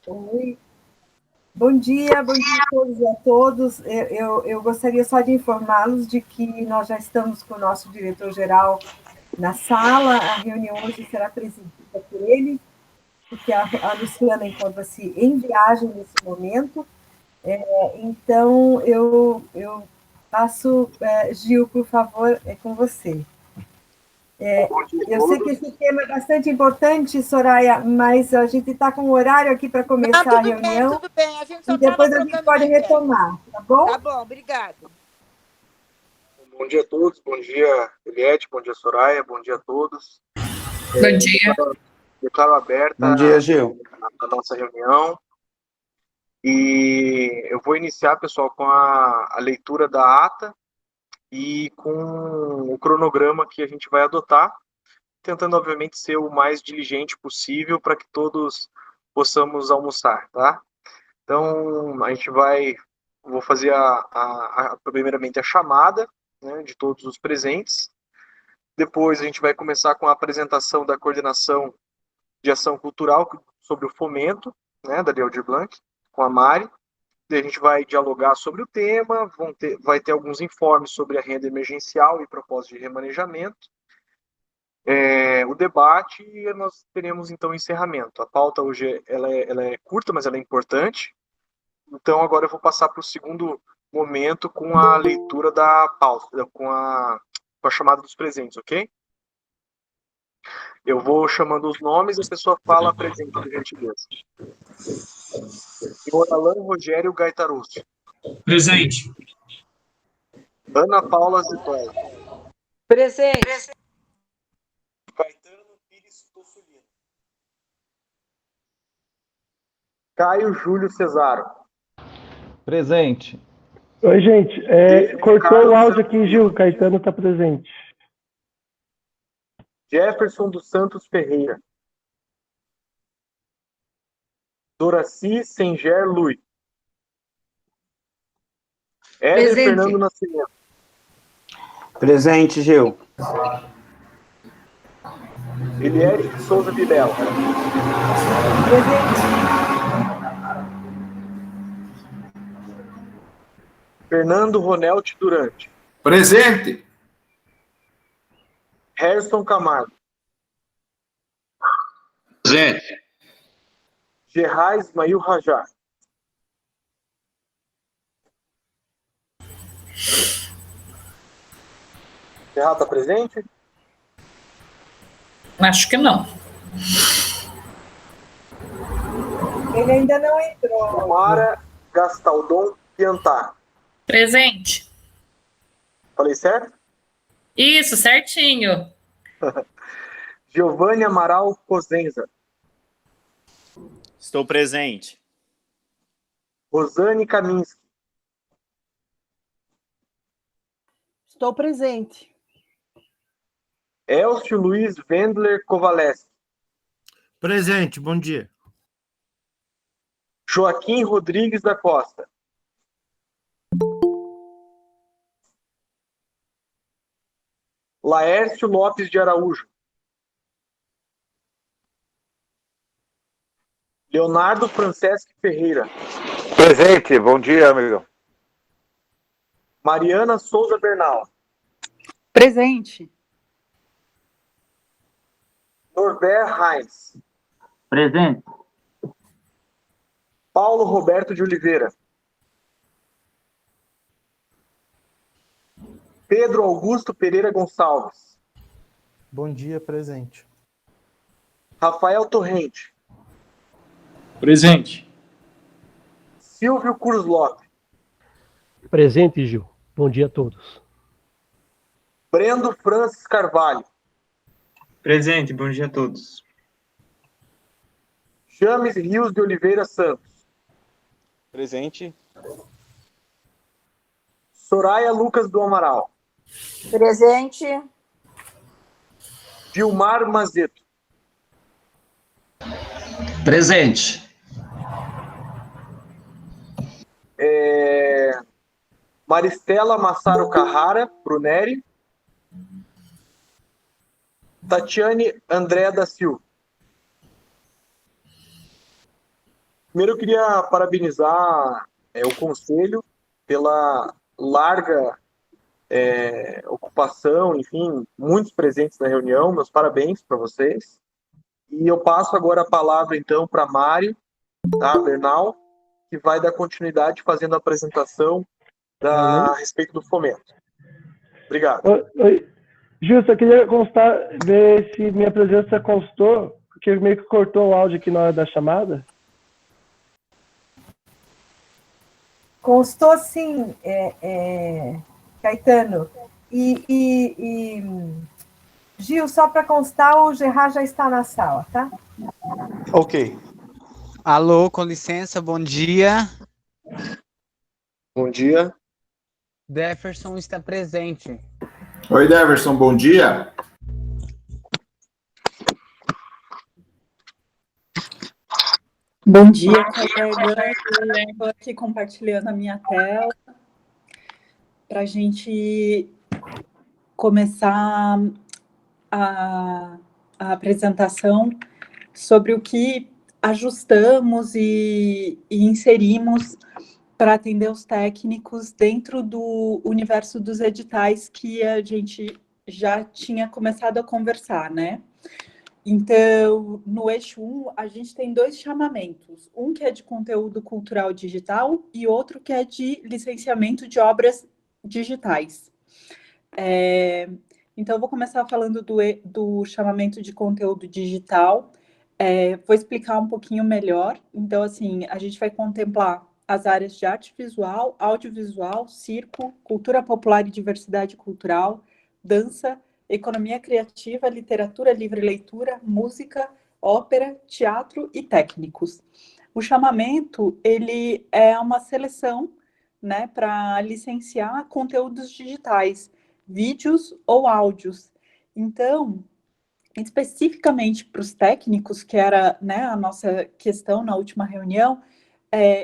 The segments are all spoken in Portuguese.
Oi. Bom dia a todos e a todos. Eu gostaria só de informá-los de que nós já estamos com o nosso diretor-geral na sala. A reunião hoje será presidida por ele, porque a Luciana encontra-se em viagem nesse momento. Então, eu passo, Gil, por favor, é com você. Bom dia a Eu sei que todos. esse tema é bastante importante, Soraya, mas a gente está com um horário aqui para Não, começar a reunião tudo bem. A gente só e estava depois a gente trocando uma pode ideia. retomar, tá bom? Tá bom, obrigado. Bom dia a todos. Bom dia, Eliette. Bom dia, Soraya. Bom dia a todos. Bom dia. Declaro aberta Bom dia, Gil. a nossa reunião. E eu vou iniciar, pessoal, com a leitura da ata e com o cronograma que a gente vai adotar, tentando, obviamente, ser o mais diligente possível para que todos possamos almoçar, tá? Então, vou fazer primeiramente a chamada, né, de todos os presentes. Depois a gente vai começar com a apresentação da coordenação de ação cultural sobre o fomento, né, da Aldir Blanc, com a Mari. Daí a gente vai dialogar sobre o tema, vai ter alguns informes sobre a renda emergencial e propósito de remanejamento, o debate, e nós teremos então o encerramento. A pauta hoje ela é curta, mas ela é importante. Então agora eu vou passar para o segundo momento com a leitura da pauta, com a chamada dos presentes, ok? Eu vou chamando os nomes e a pessoa fala presente, por gentileza. Senhor Alan Rogério Gaitarosso. Presente. Ana Paula Zitola. Presente. Caetano Pires Tossulino. Caio Júlio Cesaro. Presente. Oi, gente. Cortou Carlos o áudio aqui, Santos. Gil. O Caetano está presente. Jefferson dos Santos Ferreira. Doraci Senger Lui. Éder Fernando Nascimento. Presente, Gil. Eliette de Souza Videla. Fernando Ronelt Durante. Presente. Harrison Camargo. Presente. Gerard Ismail Rajar. Gerard está presente? Acho que não. Ele ainda não entrou. Mara Gastaldon Piantar. Presente. Falei certo? Isso, certinho. Giovanni Amaral Cosenza. Estou presente. Rosane Kaminski. Estou presente. Elcio Luiz Wendler Kovaleski. Presente, bom dia. Joaquim Rodrigues da Costa. Laércio Lopes de Araújo. Leonardo Franceschi Ferreira. Presente, bom dia, amigo. Mariana Souza Bernal. Presente. Norbert Heinz. Presente. Paulo Roberto de Oliveira. Pedro Augusto Pereira Gonçalves. Bom dia, presente. Rafael Torrente. Presente. Silvio Cruz Lopes. Presente, Gil. Bom dia a todos. Brendo Francis Carvalho. Presente, bom dia a todos. James Rios de Oliveira Santos. Presente. Soraya Lucas do Amaral. Presente. Gilmar Mazeto. Presente. Maristela Massaro Carrara Bruneri. Tatiane André da Silva. Primeiro, eu queria parabenizar o Conselho pela larga ocupação, enfim, muitos presentes na reunião. Meus parabéns para vocês. E eu passo agora a palavra, então, para Mário, tá, Bernal, que vai dar continuidade fazendo a apresentação a respeito do fomento. Obrigado. Oi. Gil, só queria ver se minha presença constou, porque meio que cortou o áudio aqui na hora da chamada. Constou sim, Caetano. Gil, só para constar, o Gerard já está na sala, tá? Ok. Alô, com licença, bom dia. Bom dia. Jefferson está presente. Oi, Deverson, bom dia. Bom dia, colega. Estou aqui compartilhando a minha tela para a gente começar a apresentação sobre o que ajustamos e inserimos para atender os técnicos dentro do universo dos editais que a gente já tinha começado a conversar, né? Então, no eixo 1, a gente tem 2 chamamentos. Um que é de conteúdo cultural digital e outro que é de licenciamento de obras digitais. Então, eu vou começar falando do chamamento de conteúdo digital. Vou explicar um pouquinho melhor. Então, assim, a gente vai contemplar as áreas de arte visual, audiovisual, circo, cultura popular e diversidade cultural, dança, economia criativa, literatura, livre leitura, música, ópera, teatro e técnicos. O chamamento, ele é uma seleção, né, para licenciar conteúdos digitais, vídeos ou áudios. Então, especificamente para os técnicos, que era, né, a nossa questão na última reunião,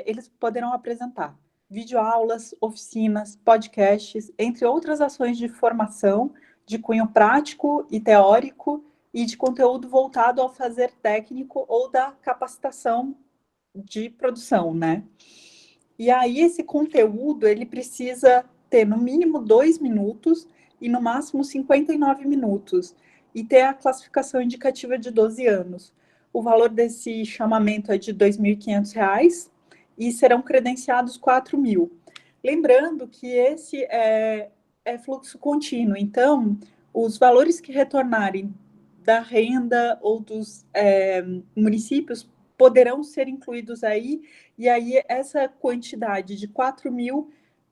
eles poderão apresentar videoaulas, oficinas, podcasts, entre outras ações de formação de cunho prático e teórico e de conteúdo voltado ao fazer técnico ou da capacitação de produção, né? E aí esse conteúdo, ele precisa ter no mínimo 2 minutos e no máximo 59 minutos e ter a classificação indicativa de 12 anos. O valor desse chamamento é de R$ 2.500 e serão credenciados 4.000. Lembrando que esse é fluxo contínuo, então os valores que retornarem da renda ou dos municípios poderão ser incluídos aí, e aí essa quantidade de 4.000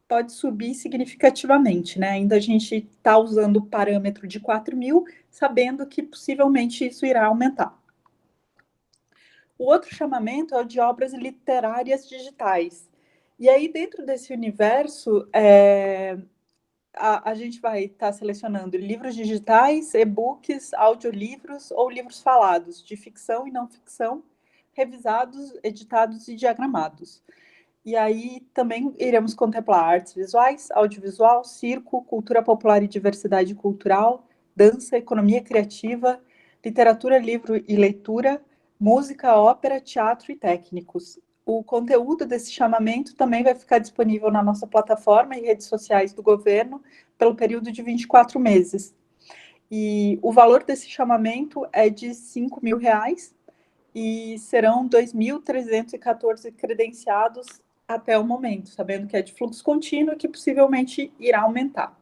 pode subir significativamente, né? Ainda a gente está usando o parâmetro de 4.000, sabendo que possivelmente isso irá aumentar. O outro chamamento é o de obras literárias digitais. E aí, dentro desse universo, a gente vai estar selecionando livros digitais, e-books, audiolivros ou livros falados, de ficção e não ficção, revisados, editados e diagramados. E aí também iremos contemplar artes visuais, audiovisual, circo, cultura popular e diversidade cultural, dança, economia criativa, literatura, livro e leitura, música, ópera, teatro e técnicos. O conteúdo desse chamamento também vai ficar disponível na nossa plataforma e redes sociais do governo pelo período de 24 meses. E o valor desse chamamento é de R$ 5.000 e serão 2.314 credenciados até o momento, sabendo que é de fluxo contínuo e que possivelmente irá aumentar.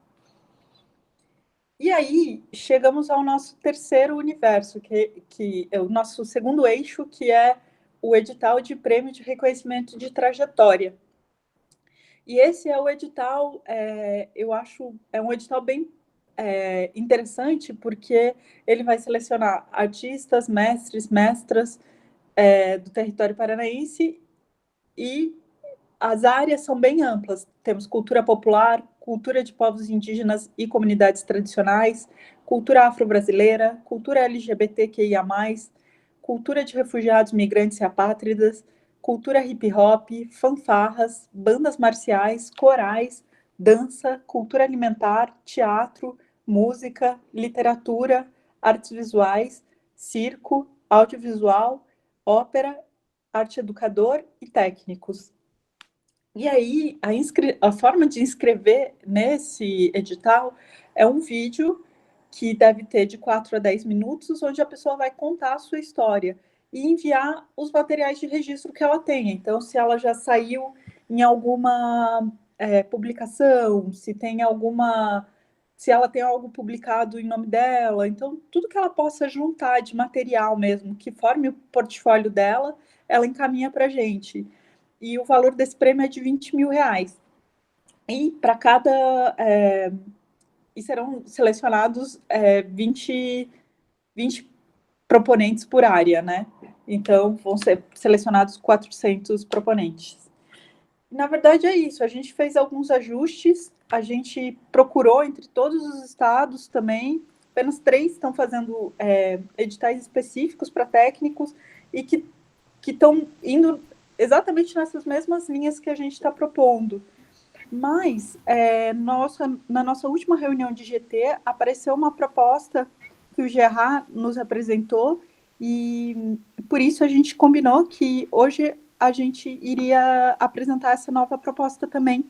E aí, chegamos ao nosso terceiro universo, que é o nosso segundo eixo, que é o edital de prêmio de reconhecimento de trajetória. E esse é o edital, eu acho, é um edital bem interessante, porque ele vai selecionar artistas, mestres, mestras do território paranaense, e as áreas são bem amplas. Temos cultura popular, cultura de povos indígenas e comunidades tradicionais, cultura afro-brasileira, cultura LGBTQIA+, cultura de refugiados, migrantes e apátridas, cultura hip-hop, fanfarras, bandas marciais, corais, dança, cultura alimentar, teatro, música, literatura, artes visuais, circo, audiovisual, ópera, arte educador e técnicos. E aí, a forma de inscrever nesse edital é um vídeo que deve ter de 4 a 10 minutos, onde a pessoa vai contar a sua história e enviar os materiais de registro que ela tenha. Então, se ela já saiu em alguma publicação, se ela tem algo publicado em nome dela, então tudo que ela possa juntar de material mesmo, que forme o portfólio dela, ela encaminha para a gente. E o valor desse prêmio é de R$20.000. E para cada... e serão selecionados 20 proponentes por área, né? Então, vão ser selecionados 400 proponentes. Na verdade, é isso. A gente fez alguns ajustes, a gente procurou entre todos os estados também, apenas 3 estão fazendo editais específicos para técnicos e que estão indo exatamente nessas mesmas linhas que a gente está propondo. Mas, na nossa última reunião de GT, apareceu uma proposta que o Gerard nos apresentou e, por isso, a gente combinou que hoje a gente iria apresentar essa nova proposta também,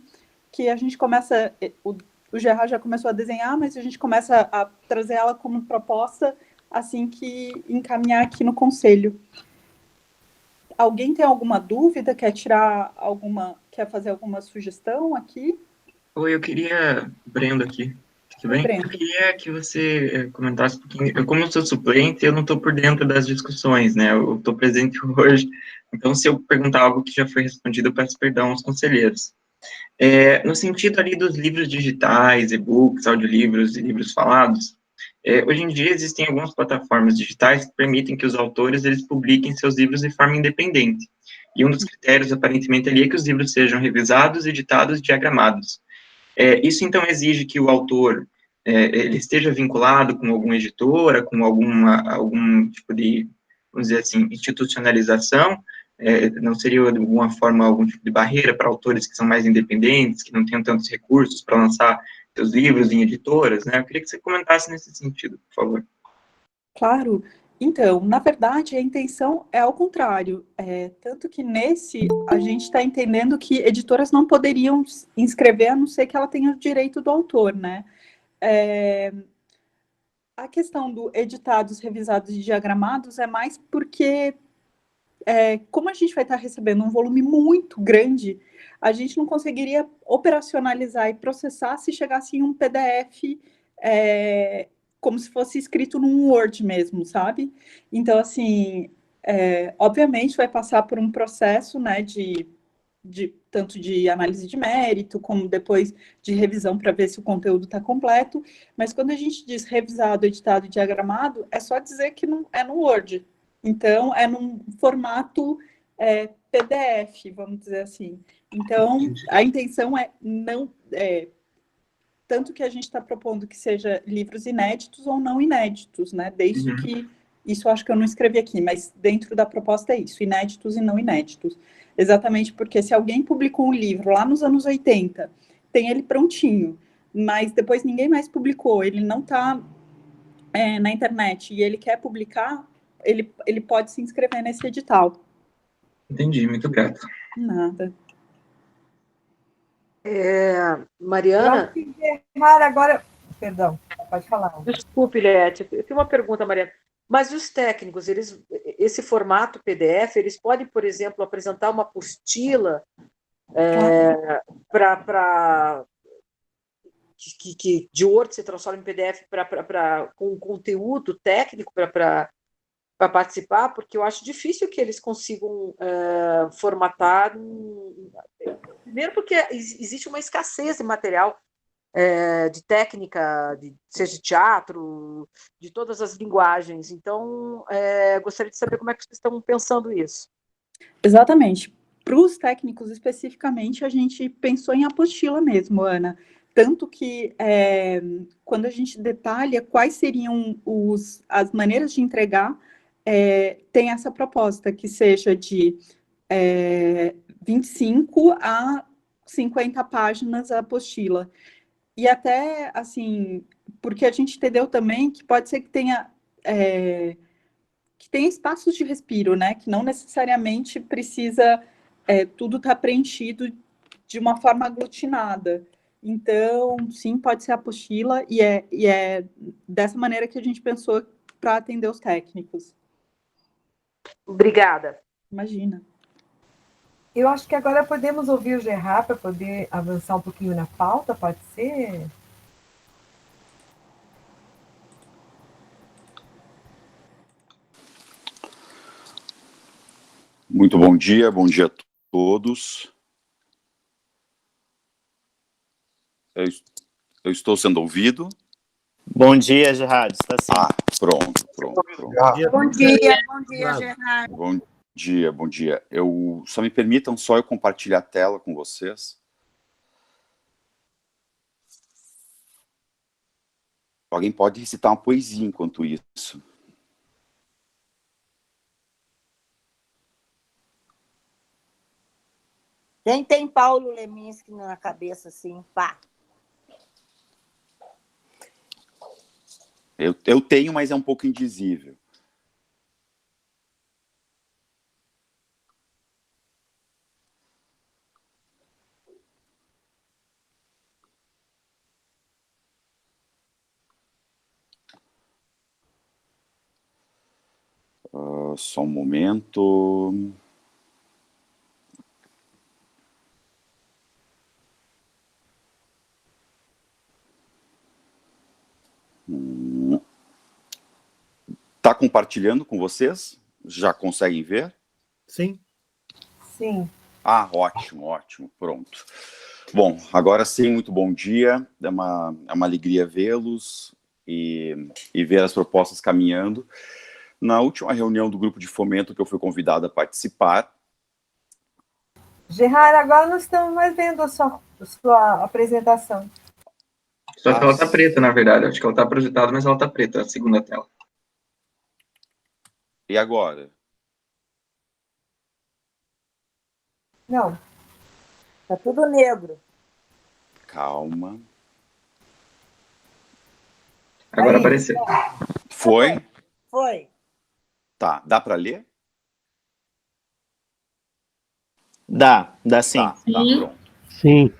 que a gente começa... O Gerard já começou a desenhar, mas a gente começa a trazer ela como proposta assim que encaminhar aqui no Conselho. Alguém tem alguma dúvida? Quer fazer alguma sugestão aqui? Oi, eu queria... Brendo aqui. Tudo bem? Brendo. Eu queria que você comentasse um pouquinho... Como eu sou suplente, eu não estou por dentro das discussões, né? Eu estou presente hoje. Então, se eu perguntar algo que já foi respondido, eu peço perdão aos conselheiros. No sentido ali dos livros digitais, e-books, audiolivros e livros falados, hoje em dia existem algumas plataformas digitais que permitem que os autores eles publiquem seus livros de forma independente. E um dos critérios, aparentemente, ali é que os livros sejam revisados, editados e diagramados. Isso, então, exige que o autor ele esteja vinculado com alguma editora, com algum tipo de, vamos dizer assim, institucionalização. Não seria, de alguma forma, algum tipo de barreira para autores que são mais independentes, que não tenham tantos recursos para lançar seus livros em editoras, né? Eu queria que você comentasse nesse sentido, por favor. Claro. Então, na verdade, a intenção é ao contrário. Tanto que nesse, a gente está entendendo que editoras não poderiam inscrever, a não ser que ela tenha o direito do autor, né? A questão do editados, revisados e diagramados é mais porque, como a gente vai estar recebendo um volume muito grande, a gente não conseguiria operacionalizar e processar se chegasse em um PDF... como se fosse escrito num Word mesmo, sabe? Então, assim, obviamente vai passar por um processo, né, tanto de análise de mérito, como depois de revisão para ver se o conteúdo está completo, mas quando a gente diz revisado, editado e diagramado, é só dizer que não é no Word. Então, é num formato PDF, vamos dizer assim. Então, a intenção é não... tanto que a gente está propondo que seja livros inéditos ou não inéditos, né? Desde que... Isso eu acho que eu não escrevi aqui, mas dentro da proposta é isso, inéditos e não inéditos. Exatamente porque se alguém publicou um livro lá nos anos 80, tem ele prontinho, mas depois ninguém mais publicou, ele não está na internet e ele quer publicar, ele pode se inscrever nesse edital. Entendi, muito grato. Nada. Mariana? Agora... Perdão, pode falar. Desculpe, Liette, eu tenho uma pergunta, Mariana. Mas os técnicos, esse formato PDF, eles podem, por exemplo, apresentar uma apostila que de Word se transforma em PDF com conteúdo técnico para participar, porque eu acho difícil que eles consigam formatar. Primeiro porque existe uma escassez de material de técnica, seja de teatro, de todas as linguagens. Então, gostaria de saber como é que vocês estão pensando isso. Exatamente. Para os técnicos, especificamente, a gente pensou em apostila mesmo, Ana. Tanto que, quando a gente detalha quais seriam as maneiras de entregar, tem essa proposta, que seja de 25 a 50 páginas a apostila. E até, assim, porque a gente entendeu também que pode ser que tenha que tem espaços de respiro, né? Que não necessariamente precisa tudo estar preenchido de uma forma aglutinada. Então, sim, pode ser apostila, e é dessa maneira que a gente pensou para atender os técnicos. Obrigada. Imagina. Eu acho que agora podemos ouvir o Gerard para poder avançar um pouquinho na pauta, pode ser? Muito bom dia a todos. Eu estou sendo ouvido? Bom dia, Gerard. Está sim. Ah, pronto. Bom dia, Gerard. Bom dia. Só me permitam eu compartilhar a tela com vocês. Alguém pode recitar uma poesia enquanto isso. Quem tem Paulo Leminski na cabeça, assim, pá. Eu tenho, mas é um pouco indizível. Só um momento. Está compartilhando com vocês? Já conseguem ver? Sim. Sim. Ah, ótimo, pronto. Bom, agora sim, muito bom dia. É uma alegria vê-los e ver as propostas caminhando. Na última reunião do grupo de fomento que eu fui convidado a participar. Gerard, agora não estamos mais vendo a sua apresentação. Só que ela está preta, na verdade. Acho que ela está projetada, mas ela está preta, a segunda tela. E agora? Não. Tá tudo negro. Calma. Agora apareceu. Foi? Foi. Tá, dá para ler? Dá sim. Tá, pronto. Sim.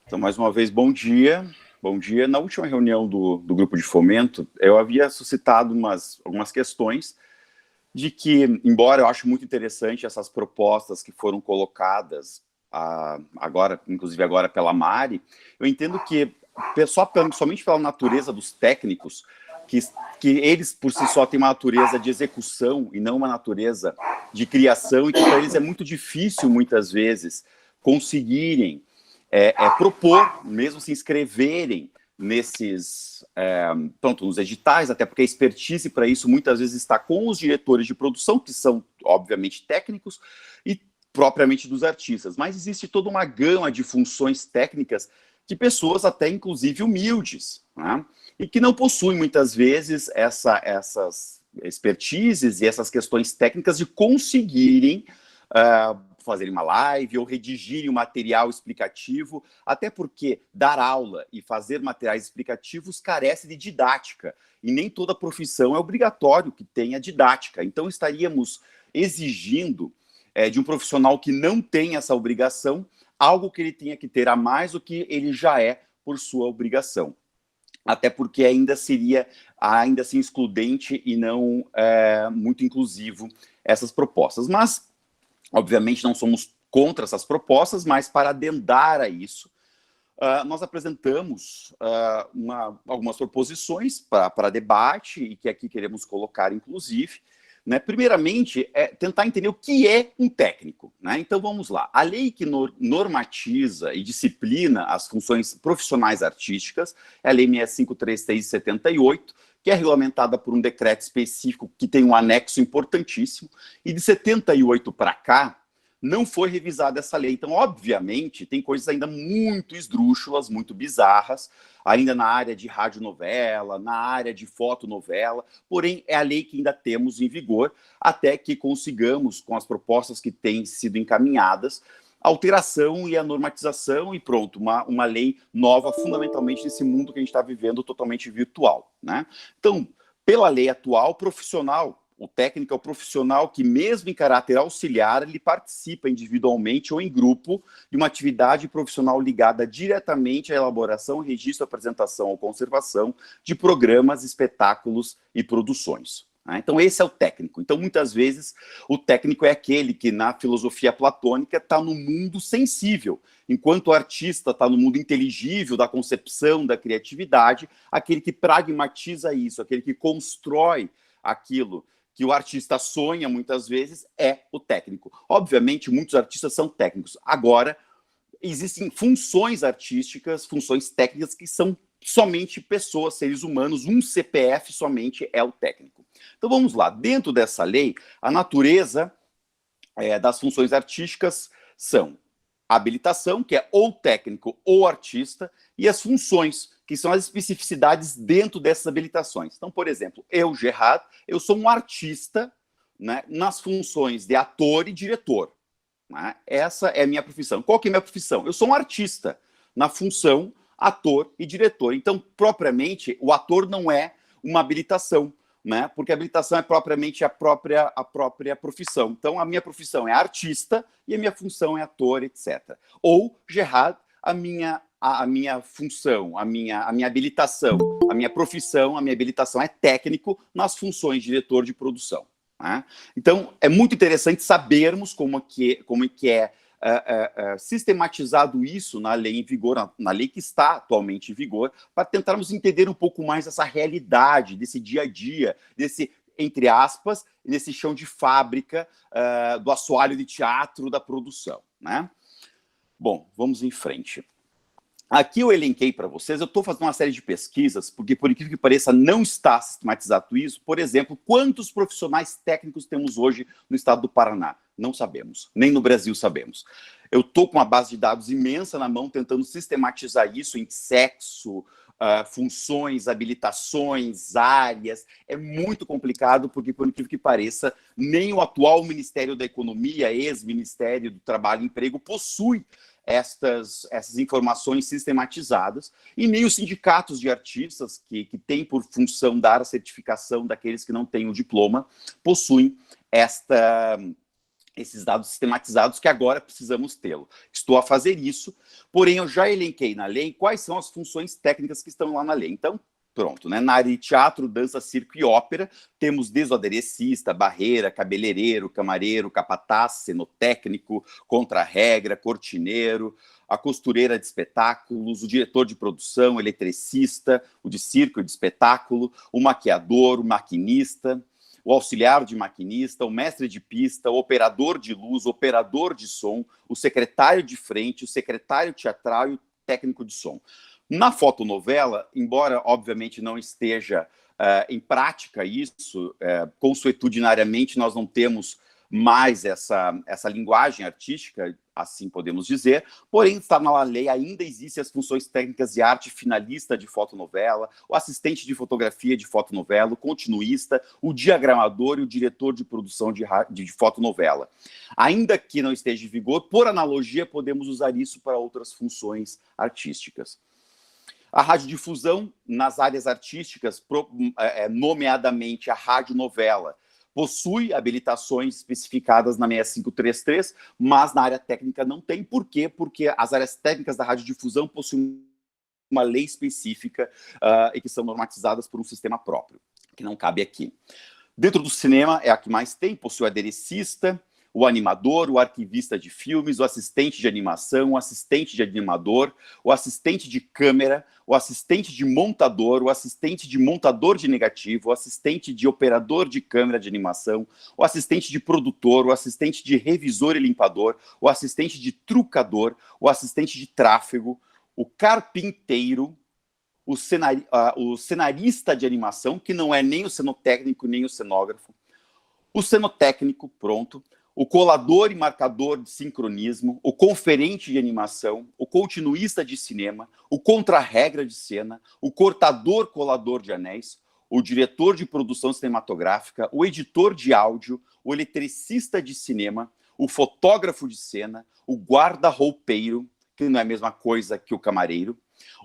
Então, mais uma vez, bom dia. Bom dia. Na última reunião do grupo de fomento, eu havia suscitado algumas questões de que, embora eu acho muito interessante essas propostas que foram colocadas inclusive agora pela Mari, eu entendo que somente pela natureza dos técnicos, que eles por si só têm uma natureza de execução e não uma natureza de criação, e que para eles é muito difícil, muitas vezes, conseguirem propor, mesmo se inscreverem nos editais, até porque a expertise para isso muitas vezes está com os diretores de produção, que são, obviamente, técnicos, e propriamente dos artistas. Mas existe toda uma gama de funções técnicas de pessoas até, inclusive, humildes, né? E que não possuem, muitas vezes, essas expertises e essas questões técnicas de conseguirem fazerem uma live ou redigirem um material explicativo, até porque dar aula e fazer materiais explicativos carece de didática, e nem toda profissão é obrigatório que tenha didática. Então, estaríamos exigindo de um profissional que não tem essa obrigação, algo que ele tenha que ter a mais do que ele já é por sua obrigação. Até porque ainda seria, ainda assim, excludente e não muito inclusivo essas propostas. Mas, obviamente, não somos contra essas propostas, mas para adendar a isso, nós apresentamos algumas proposições para debate e que aqui queremos colocar, inclusive. Né? Primeiramente, tentar entender o que é um técnico. Né? Então, vamos lá. A lei que normatiza e disciplina as funções profissionais artísticas é a Lei 653/3 de 78, que é regulamentada por um decreto específico que tem um anexo importantíssimo, e de 78 para cá, não foi revisada essa lei. Então, obviamente, tem coisas ainda muito esdrúxulas, muito bizarras, ainda na área de radionovela, na área de fotonovela, porém, é a lei que ainda temos em vigor, até que consigamos, com as propostas que têm sido encaminhadas, a alteração e a normatização e pronto, uma lei nova, fundamentalmente nesse mundo que a gente está vivendo totalmente virtual. Né? Então, pela lei atual, profissional, O técnico é o profissional que, mesmo em caráter auxiliar, ele participa individualmente ou em grupo de uma atividade profissional ligada diretamente à elaboração, registro, apresentação ou conservação de programas, espetáculos e produções. Então, esse é o técnico. Então, muitas vezes, o técnico é aquele que, na filosofia platônica, está no mundo sensível, enquanto o artista está no mundo inteligível, da concepção, da criatividade, aquele que pragmatiza isso, aquele que constrói aquilo que o artista sonha muitas vezes é o técnico. Obviamente, muitos artistas são técnicos. Agora, existem funções artísticas, funções técnicas que são somente pessoas, seres humanos, um CPF somente é o técnico. Então vamos lá, dentro dessa lei, a natureza das funções artísticas são a habilitação, que é ou técnico ou artista, e as funções, que são as especificidades dentro dessas habilitações. Então, por exemplo, eu, Gerard, eu sou um artista, né, nas funções de ator e diretor. Né? Essa é a minha profissão. Qual que é a minha profissão? Eu sou um artista na função ator e diretor. Então, propriamente, o ator não é uma habilitação, né? Porque a habilitação é propriamente a própria profissão. Então, a minha profissão é artista e a minha função é ator, etc. Ou, Gerard, a minha função, a minha habilitação, a minha profissão, a minha habilitação é técnico nas funções de diretor de produção. Né? Então, é muito interessante sabermos como que é sistematizado isso na lei em vigor, na lei que está atualmente em vigor, para tentarmos entender um pouco mais essa realidade, desse dia a dia, desse, entre aspas, nesse chão de fábrica do assoalho de teatro da produção. Né? Bom, vamos em frente. Aqui eu elenquei para vocês, eu estou fazendo uma série de pesquisas, porque, por incrível que pareça, não está sistematizado isso. Por exemplo, quantos profissionais técnicos temos hoje no estado do Paraná? Não sabemos, nem no Brasil sabemos. Eu estou com uma base de dados imensa na mão, tentando sistematizar isso em sexo, funções, habilitações, áreas. É muito complicado, porque, por incrível que pareça, nem o atual Ministério da Economia, ex-Ministério do Trabalho e Emprego, possui essas informações sistematizadas, e nem os sindicatos de artistas, que têm por função dar a certificação daqueles que não têm o diploma, possuem esses dados sistematizados que agora precisamos tê-lo. Estou a fazer isso, porém eu já elenquei na lei quais são as funções técnicas que estão lá na lei. Então, pronto, né? Na área de teatro, dança, circo e ópera, temos desde o aderecista, barreira, cabeleireiro, camareiro, capataz, cenotécnico, contra-regra, cortineiro, a costureira de espetáculos, o diretor de produção, eletricista, o de circo e de espetáculo, o maquiador, o maquinista, o auxiliar de maquinista, o mestre de pista, o operador de luz, o operador de som, o secretário de frente, o secretário teatral e o técnico de som. Na fotonovela, embora obviamente não esteja em prática isso, consuetudinariamente nós não temos mais essa linguagem artística, assim podemos dizer, porém está na lei, ainda existem as funções técnicas de arte finalista de fotonovela, o assistente de fotografia de fotonovela, o continuista, o diagramador e o diretor de produção de fotonovela. Ainda que não esteja em vigor, por analogia, podemos usar isso para outras funções artísticas. A radiodifusão nas áreas artísticas, nomeadamente a radionovela, possui habilitações especificadas na 6533, mas na área técnica não tem. Por quê? Porque as áreas técnicas da radiodifusão possuem uma lei específica e que são normatizadas por um sistema próprio, que não cabe aqui. Dentro do cinema é a que mais tem, possui o aderecista, o animador, o arquivista de filmes, o assistente de animação, o assistente de animador, o assistente de câmera, o assistente de montador, o assistente de montador de negativo, o assistente de operador de câmera de animação, o assistente de produtor, o assistente de revisor e limpador, o assistente de trucador, o assistente de tráfego, o carpinteiro, o cenarista de animação, que não é nem o cenotécnico nem o cenógrafo, o cenotécnico, pronto, o colador e marcador de sincronismo, o conferente de animação, o continuista de cinema, o contra-regra de cena, o cortador-colador de anéis, o diretor de produção cinematográfica, o editor de áudio, o eletricista de cinema, o fotógrafo de cena, o guarda-roupeiro, que não é a mesma coisa que o camareiro,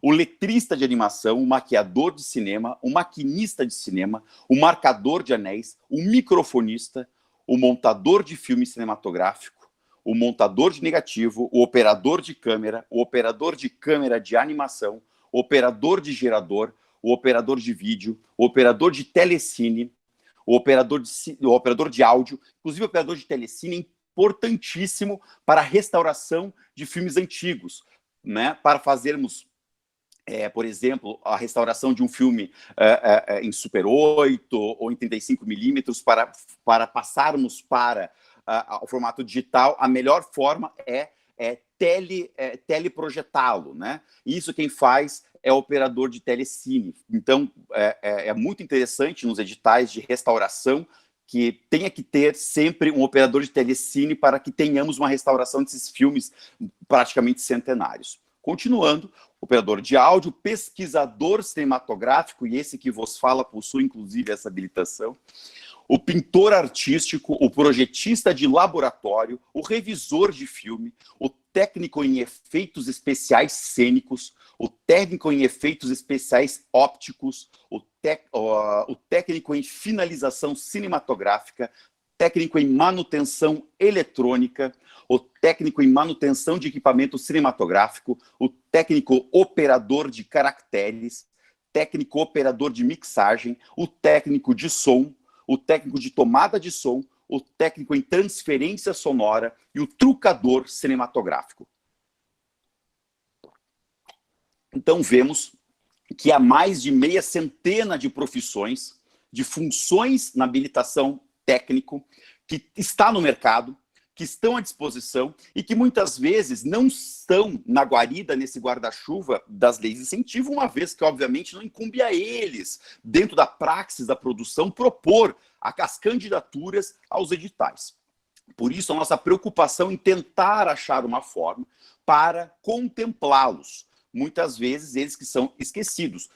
o letrista de animação, o maquiador de cinema, o maquinista de cinema, o marcador de anéis, o microfonista, o montador de filme cinematográfico, o montador de negativo, o operador de câmera de animação, o operador de gerador, o operador de vídeo, o operador de telecine, o operador de áudio. Inclusive, o operador de telecine é importantíssimo para a restauração de filmes antigos, né? Para fazermos, por exemplo, a restauração de um filme em Super 8 ou em 35mm, para passarmos para o formato digital, a melhor forma é teleprojetá-lo, né? Isso quem faz é o operador de telecine. Então, é muito interessante nos editais de restauração que tenha que ter sempre um operador de telecine para que tenhamos uma restauração desses filmes praticamente centenários. Continuando, operador de áudio, pesquisador cinematográfico, e esse que vos fala possui inclusive essa habilitação, o pintor artístico, o projetista de laboratório, o revisor de filme, o técnico em efeitos especiais cênicos, o técnico em efeitos especiais ópticos, o técnico em finalização cinematográfica, técnico em manutenção eletrônica, o técnico em manutenção de equipamento cinematográfico, o técnico operador de caracteres, técnico operador de mixagem, o técnico de som, o técnico de tomada de som, o técnico em transferência sonora e o trucador cinematográfico. Então, vemos que há mais de meia centena de profissões, de funções na habilitação técnico, que está no mercado, que estão à disposição e que muitas vezes não estão na guarida, nesse guarda-chuva das leis de incentivo, uma vez que, obviamente, não incumbe a eles, dentro da praxis da produção, propor as candidaturas aos editais. Por isso, a nossa preocupação em tentar achar uma forma para contemplá-los. Muitas vezes, eles que são esquecidos.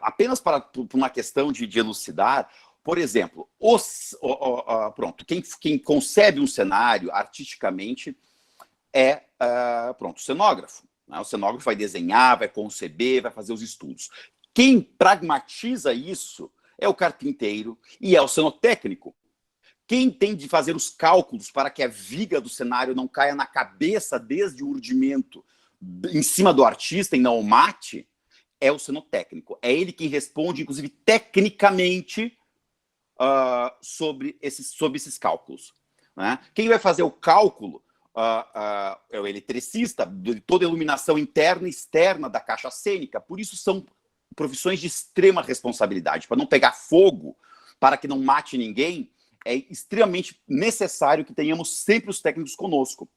Apenas para uma questão de elucidar, por exemplo, quem concebe um cenário artisticamente é o cenógrafo. Né? O cenógrafo vai desenhar, vai conceber, vai fazer os estudos. Quem pragmatiza isso é o carpinteiro e é o cenotécnico. Quem tem de fazer os cálculos para que a viga do cenário não caia na cabeça desde o urdimento em cima do artista e não o mate é o cenotécnico. É ele quem responde, inclusive, tecnicamente, sobre esses cálculos. Né? Quem vai fazer o cálculo é o eletricista, de toda a iluminação interna e externa da caixa cênica. Por isso são profissões de extrema responsabilidade. Para não pegar fogo, para que não mate ninguém, é extremamente necessário que tenhamos sempre os técnicos conosco.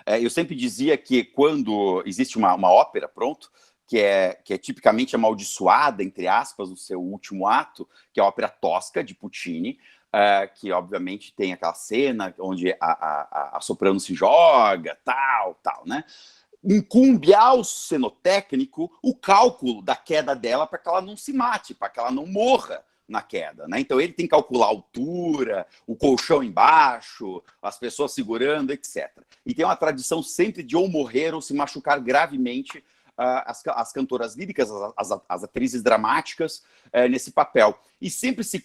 Eu sempre dizia que quando existe uma ópera, que é tipicamente amaldiçoada, entre aspas, no seu último ato, que é a ópera Tosca, de Puccini, que obviamente tem aquela cena onde a soprano se joga, tal, né? Incumbe ao cenotécnico o cálculo da queda dela para que ela não se mate, para que ela não morra na queda, né? Então ele tem que calcular a altura, o colchão embaixo, as pessoas segurando, etc. E tem uma tradição sempre de ou morrer ou se machucar gravemente as cantoras líricas, as atrizes dramáticas nesse papel. E sempre se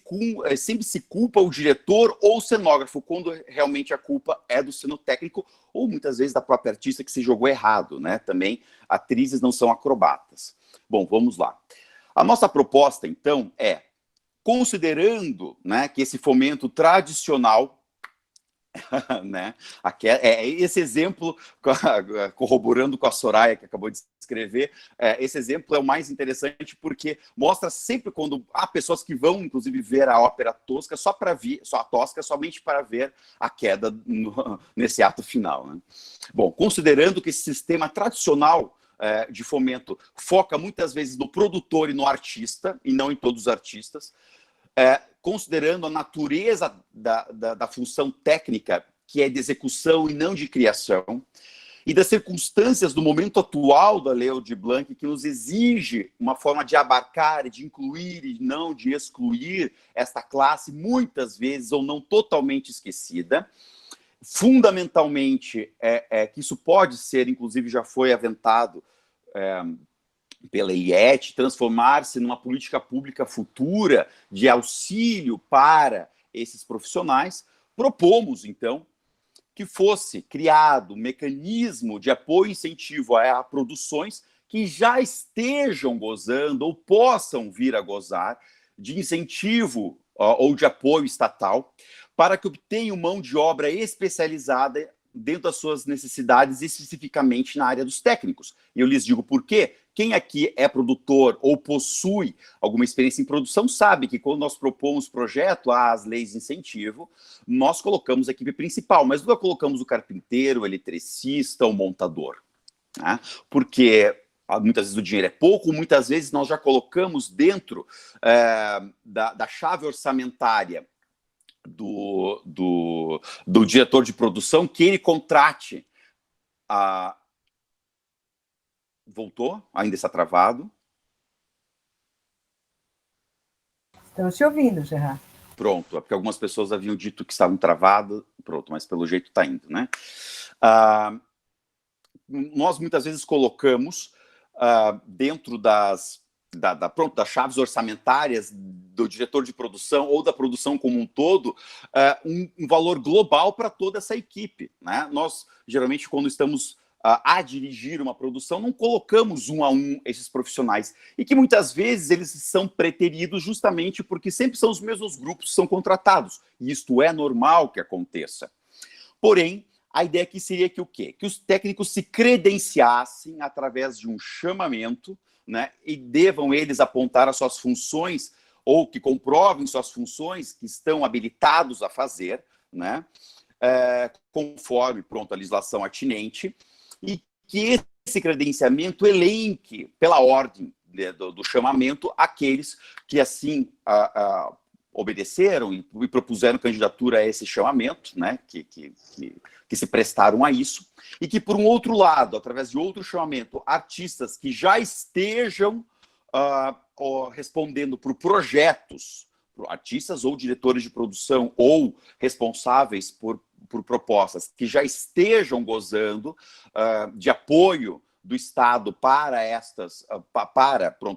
culpa o diretor ou o cenógrafo, quando realmente a culpa é do cenotécnico, ou muitas vezes da própria artista que se jogou errado, né? Também atrizes não são acrobatas. Bom, vamos lá. A nossa proposta, então, é, considerando, né, que esse fomento tradicional, né, esse exemplo, corroborando com a Soraya, que acabou de escrever, esse exemplo é o mais interessante porque mostra sempre quando há pessoas que vão, inclusive, ver a ópera Tosca somente para ver a queda nesse ato final. Né? Bom, considerando que esse sistema tradicional de fomento foca muitas vezes no produtor e no artista, e não em todos os artistas, considerando a natureza da função técnica, que é de execução e não de criação, e das circunstâncias do momento atual da Lei Aldir Blanc, que nos exige uma forma de abarcar, de incluir e não de excluir esta classe, muitas vezes ou não totalmente esquecida, fundamentalmente, que isso pode ser, inclusive já foi aventado pela IET, transformar-se numa política pública futura de auxílio para esses profissionais. Propomos, então, que fosse criado um mecanismo de apoio e incentivo a produções que já estejam gozando ou possam vir a gozar de incentivo ou de apoio estatal, para que obtenham mão de obra especializada dentro das suas necessidades, especificamente na área dos técnicos. E eu lhes digo por quê. Quem aqui é produtor ou possui alguma experiência em produção sabe que quando nós propomos projeto às leis de incentivo, nós colocamos a equipe principal, mas nunca colocamos o carpinteiro, o eletricista, o montador. Né? Porque muitas vezes o dinheiro é pouco, muitas vezes nós já colocamos dentro da chave orçamentária do diretor de produção que ele contrate a... Voltou? Ainda está travado? Estamos te ouvindo, Gerard. Pronto, é porque algumas pessoas haviam dito que estavam travadas, pronto, mas pelo jeito está indo, né? Nós muitas vezes colocamos dentro das chaves orçamentárias do diretor de produção ou da produção como um todo, um valor global para toda essa equipe, né? Nós, geralmente, quando estamos a dirigir uma produção, não colocamos um a um esses profissionais, e que muitas vezes eles são preteridos justamente porque sempre são os mesmos grupos que são contratados, e isto é normal que aconteça. Porém, a ideia aqui seria que o quê? Que os técnicos se credenciassem através de um chamamento, né, e devam eles apontar as suas funções, ou que comprovem suas funções que estão habilitados a fazer, né, conforme, a legislação atinente, e que esse credenciamento elenque, pela ordem do chamamento, aqueles que assim obedeceram e propuseram candidatura a esse chamamento, né, que se prestaram a isso, e que, por um outro lado, através de outro chamamento, artistas que já estejam respondendo por projetos, artistas ou diretores de produção ou responsáveis por propostas que já estejam gozando de apoio do Estado para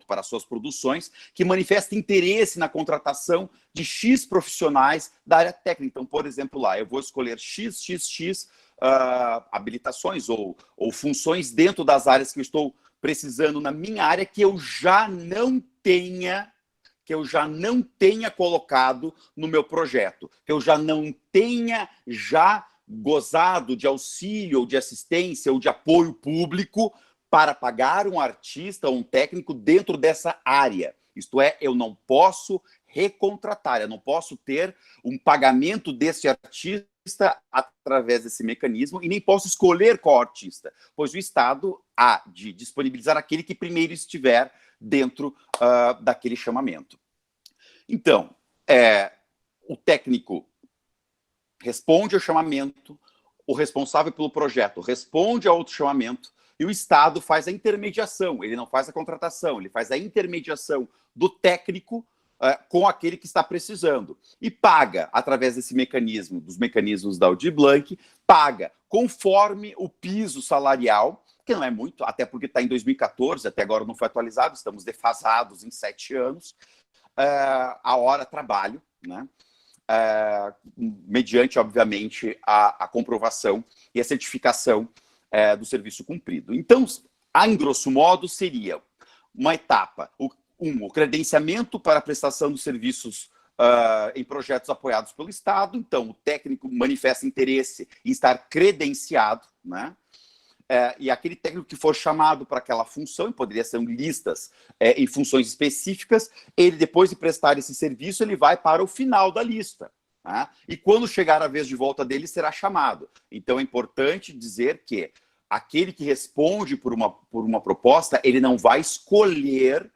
para suas produções, que manifestem interesse na contratação de X profissionais da área técnica. Então, por exemplo, lá, eu vou escolher XXX habilitações ou funções dentro das áreas que eu estou precisando na minha área que eu já não tenha colocado no meu projeto, que eu já não tenha gozado de auxílio, ou de assistência, ou de apoio público para pagar um artista ou um técnico dentro dessa área. Isto é, eu não posso recontratar, eu não posso ter um pagamento desse artista através desse mecanismo e nem posso escolher qual artista, pois o Estado há de disponibilizar aquele que primeiro estiver dentro daquele chamamento. Então, o técnico responde ao chamamento, o responsável pelo projeto responde a outro chamamento, e o Estado faz a intermediação, ele não faz a contratação, ele faz a intermediação do técnico com aquele que está precisando, e paga, através desse mecanismo, dos mecanismos da Aldir Blanc, paga conforme o piso salarial, que não é muito, até porque está em 2014, até agora não foi atualizado, estamos defasados em 7 anos, a hora trabalho, né? Mediante, obviamente, a comprovação e a certificação do serviço cumprido. Então, em grosso modo, seria uma etapa, o credenciamento para a prestação dos serviços em projetos apoiados pelo Estado. Então, o técnico manifesta interesse em estar credenciado, né? E aquele técnico que for chamado para aquela função, e poderia ser listas em funções específicas, ele, depois de prestar esse serviço, ele vai para o final da lista, né? E quando chegar a vez de volta dele, será chamado. Então, é importante dizer que aquele que responde por uma proposta, ele não vai escolher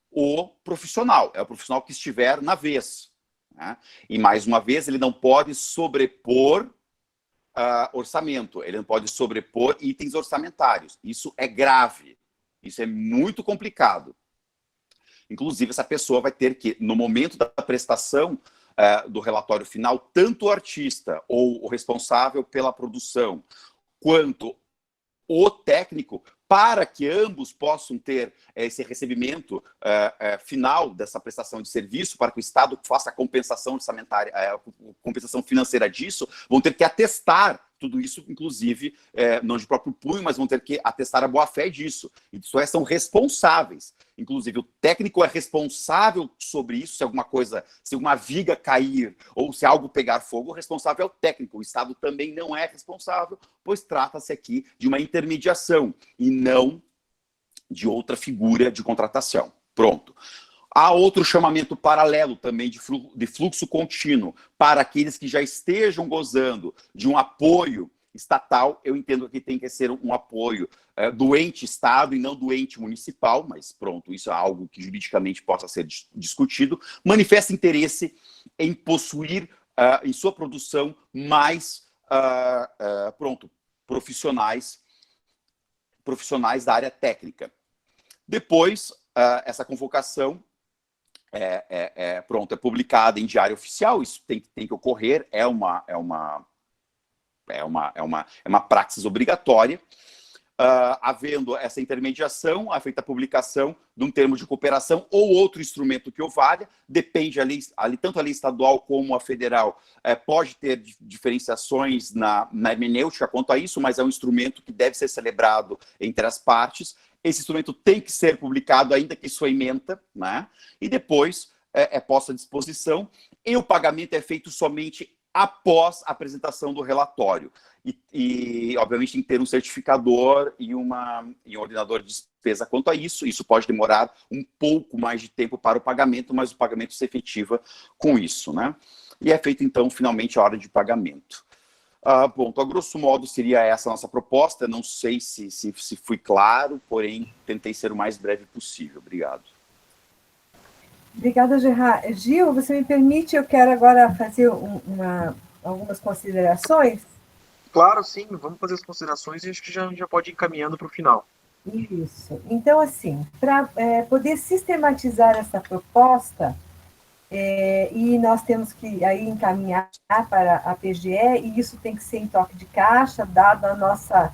o profissional, é o profissional que estiver na vez, né? E, mais uma vez, ele não pode sobrepor orçamento, ele não pode sobrepor itens orçamentários. Isso é grave, isso é muito complicado. Inclusive, essa pessoa vai ter que, no momento da prestação do relatório final, tanto o artista ou o responsável pela produção, quanto o técnico, para que ambos possam ter esse recebimento final dessa prestação de serviço, para que o Estado faça a compensação orçamentária, compensação financeira disso, vão ter que atestar tudo isso, inclusive, não de próprio punho, mas vão ter que atestar a boa-fé disso. Isso são responsáveis. Inclusive, o técnico é responsável sobre isso, se alguma coisa, se uma viga cair ou se algo pegar fogo, o responsável é o técnico. O Estado também não é responsável, pois trata-se aqui de uma intermediação e não de outra figura de contratação. Pronto. Há outro chamamento paralelo também de fluxo contínuo para aqueles que já estejam gozando de um apoio estatal. Eu entendo que tem que ser um apoio do ente Estado e não do ente municipal, mas pronto, isso é algo que juridicamente possa ser discutido. Manifesta interesse em possuir em sua produção mais profissionais da área técnica. Depois, essa convocação é publicada em diário oficial, isso tem que ocorrer, é uma praxis obrigatória. Havendo essa intermediação, é feita a publicação de um termo de cooperação ou outro instrumento que o valha, depende tanto a lei estadual como a federal, pode ter diferenciações na hermenêutica quanto a isso, mas é um instrumento que deve ser celebrado entre as partes. Esse instrumento tem que ser publicado, ainda que sua ementa, né? E depois é posto à disposição, e o pagamento é feito somente após a apresentação do relatório. E obviamente, tem que ter um certificador e um ordenador de despesa quanto a isso. Isso pode demorar um pouco mais de tempo para o pagamento, mas o pagamento se efetiva com isso, né? E é feito, então, finalmente, a hora de pagamento. Bom, então, a grosso modo, seria essa a nossa proposta. Não sei se fui claro, porém, tentei ser o mais breve possível. Obrigado. Obrigada, Gerard. Gil, você me permite, eu quero agora fazer algumas considerações? Claro, sim, vamos fazer as considerações e acho que já pode ir encaminhando para o final. Isso. Então, assim, para poder sistematizar essa proposta, e nós temos que aí encaminhar para a PGE, e isso tem que ser em toque de caixa, dada a nossa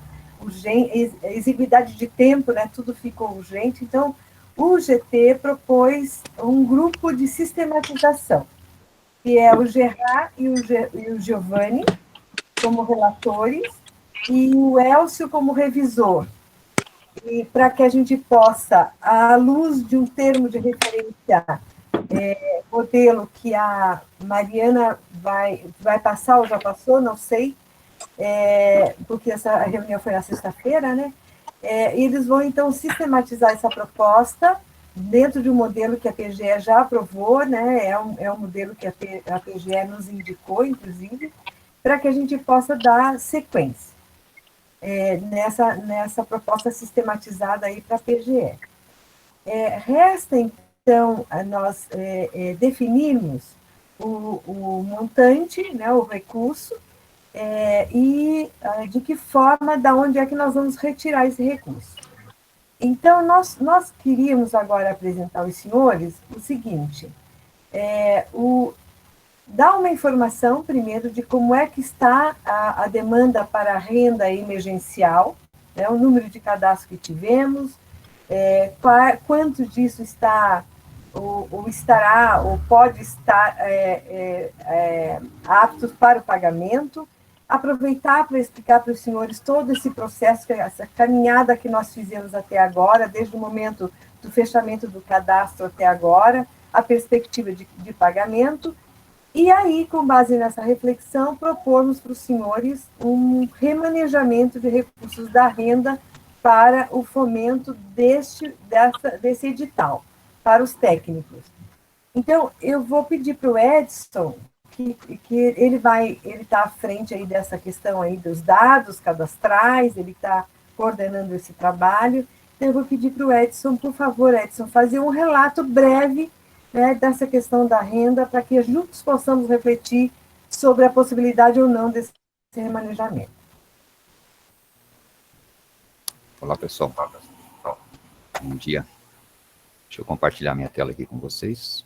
exiguidade de tempo, né, tudo ficou urgente, então o GT propôs um grupo de sistematização, que é o Gerard e o Giovanni como relatores e o Elcio como revisor, e para que a gente possa, à luz de um termo de referência, modelo que a Mariana vai passar ou já passou, não sei, porque essa reunião foi na sexta-feira, né? Eles vão, então, sistematizar essa proposta dentro de um modelo que a PGE já aprovou, né? É um modelo que a PGE nos indicou, inclusive, para que a gente possa dar sequência nessa proposta sistematizada aí para a PGE. Resta, então, nós definirmos o montante, né, o recurso, e de que forma, da onde é que nós vamos retirar esse recurso. Então, nós queríamos agora apresentar aos senhores o seguinte, dar uma informação, primeiro, de como é que está a demanda para a renda emergencial, né, o número de cadastros que tivemos, quanto disso está ou estará, ou pode estar aptos para o pagamento, aproveitar para explicar para os senhores todo esse processo, essa caminhada que nós fizemos até agora, desde o momento do fechamento do cadastro até agora, a perspectiva de pagamento, e aí, com base nessa reflexão, propormos para os senhores um remanejamento de recursos da renda para o fomento desse edital, para os técnicos. Então, eu vou pedir para o Edson, que ele está à frente aí dessa questão aí dos dados cadastrais, ele está coordenando esse trabalho, então eu vou pedir para o Edson, por favor, Edson, fazer um relato breve, né, dessa questão da renda, para que juntos possamos refletir sobre a possibilidade ou não desse remanejamento. Olá, pessoal. Bom dia. Deixa eu compartilhar minha tela aqui com vocês.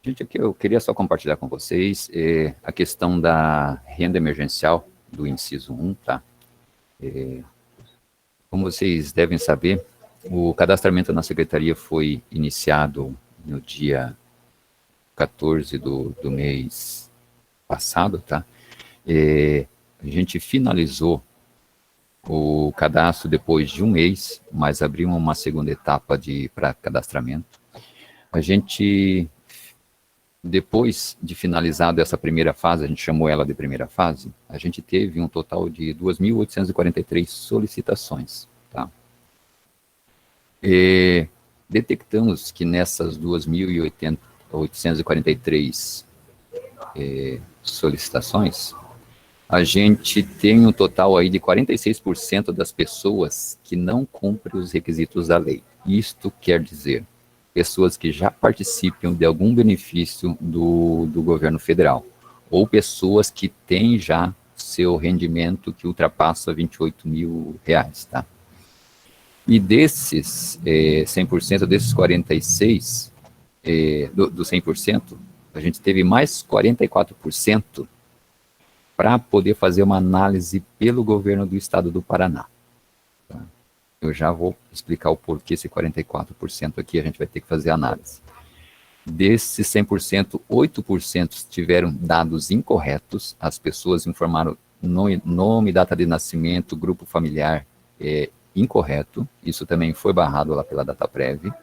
Gente, aqui eu queria só compartilhar com vocês a questão da renda emergencial do inciso 1, tá? Como vocês devem saber, o cadastramento na secretaria foi iniciado no dia 14 do mês passado, tá? A gente finalizou o cadastro depois de um mês, mas abrimos uma segunda etapa para cadastramento. A gente, depois de finalizado essa primeira fase, a gente chamou ela de primeira fase, a gente teve um total de 2.843 solicitações, tá? Detectamos que nessas 2.843 solicitações, a gente tem um total aí de 46% das pessoas que não cumprem os requisitos da lei. Isto quer dizer, pessoas que já participam de algum benefício do governo federal, ou pessoas que têm já seu rendimento que ultrapassa R$28.000, tá? E desses 100%, desses 46%, do 100%, a gente teve mais 44% para poder fazer uma análise pelo governo do estado do Paraná. Tá? Eu já vou explicar o porquê esse 44% aqui, a gente vai ter que fazer análise. Desses 100%, 8% tiveram dados incorretos, as pessoas informaram nome, data de nascimento, grupo familiar incorreto, isso também foi barrado lá pela DataPrev.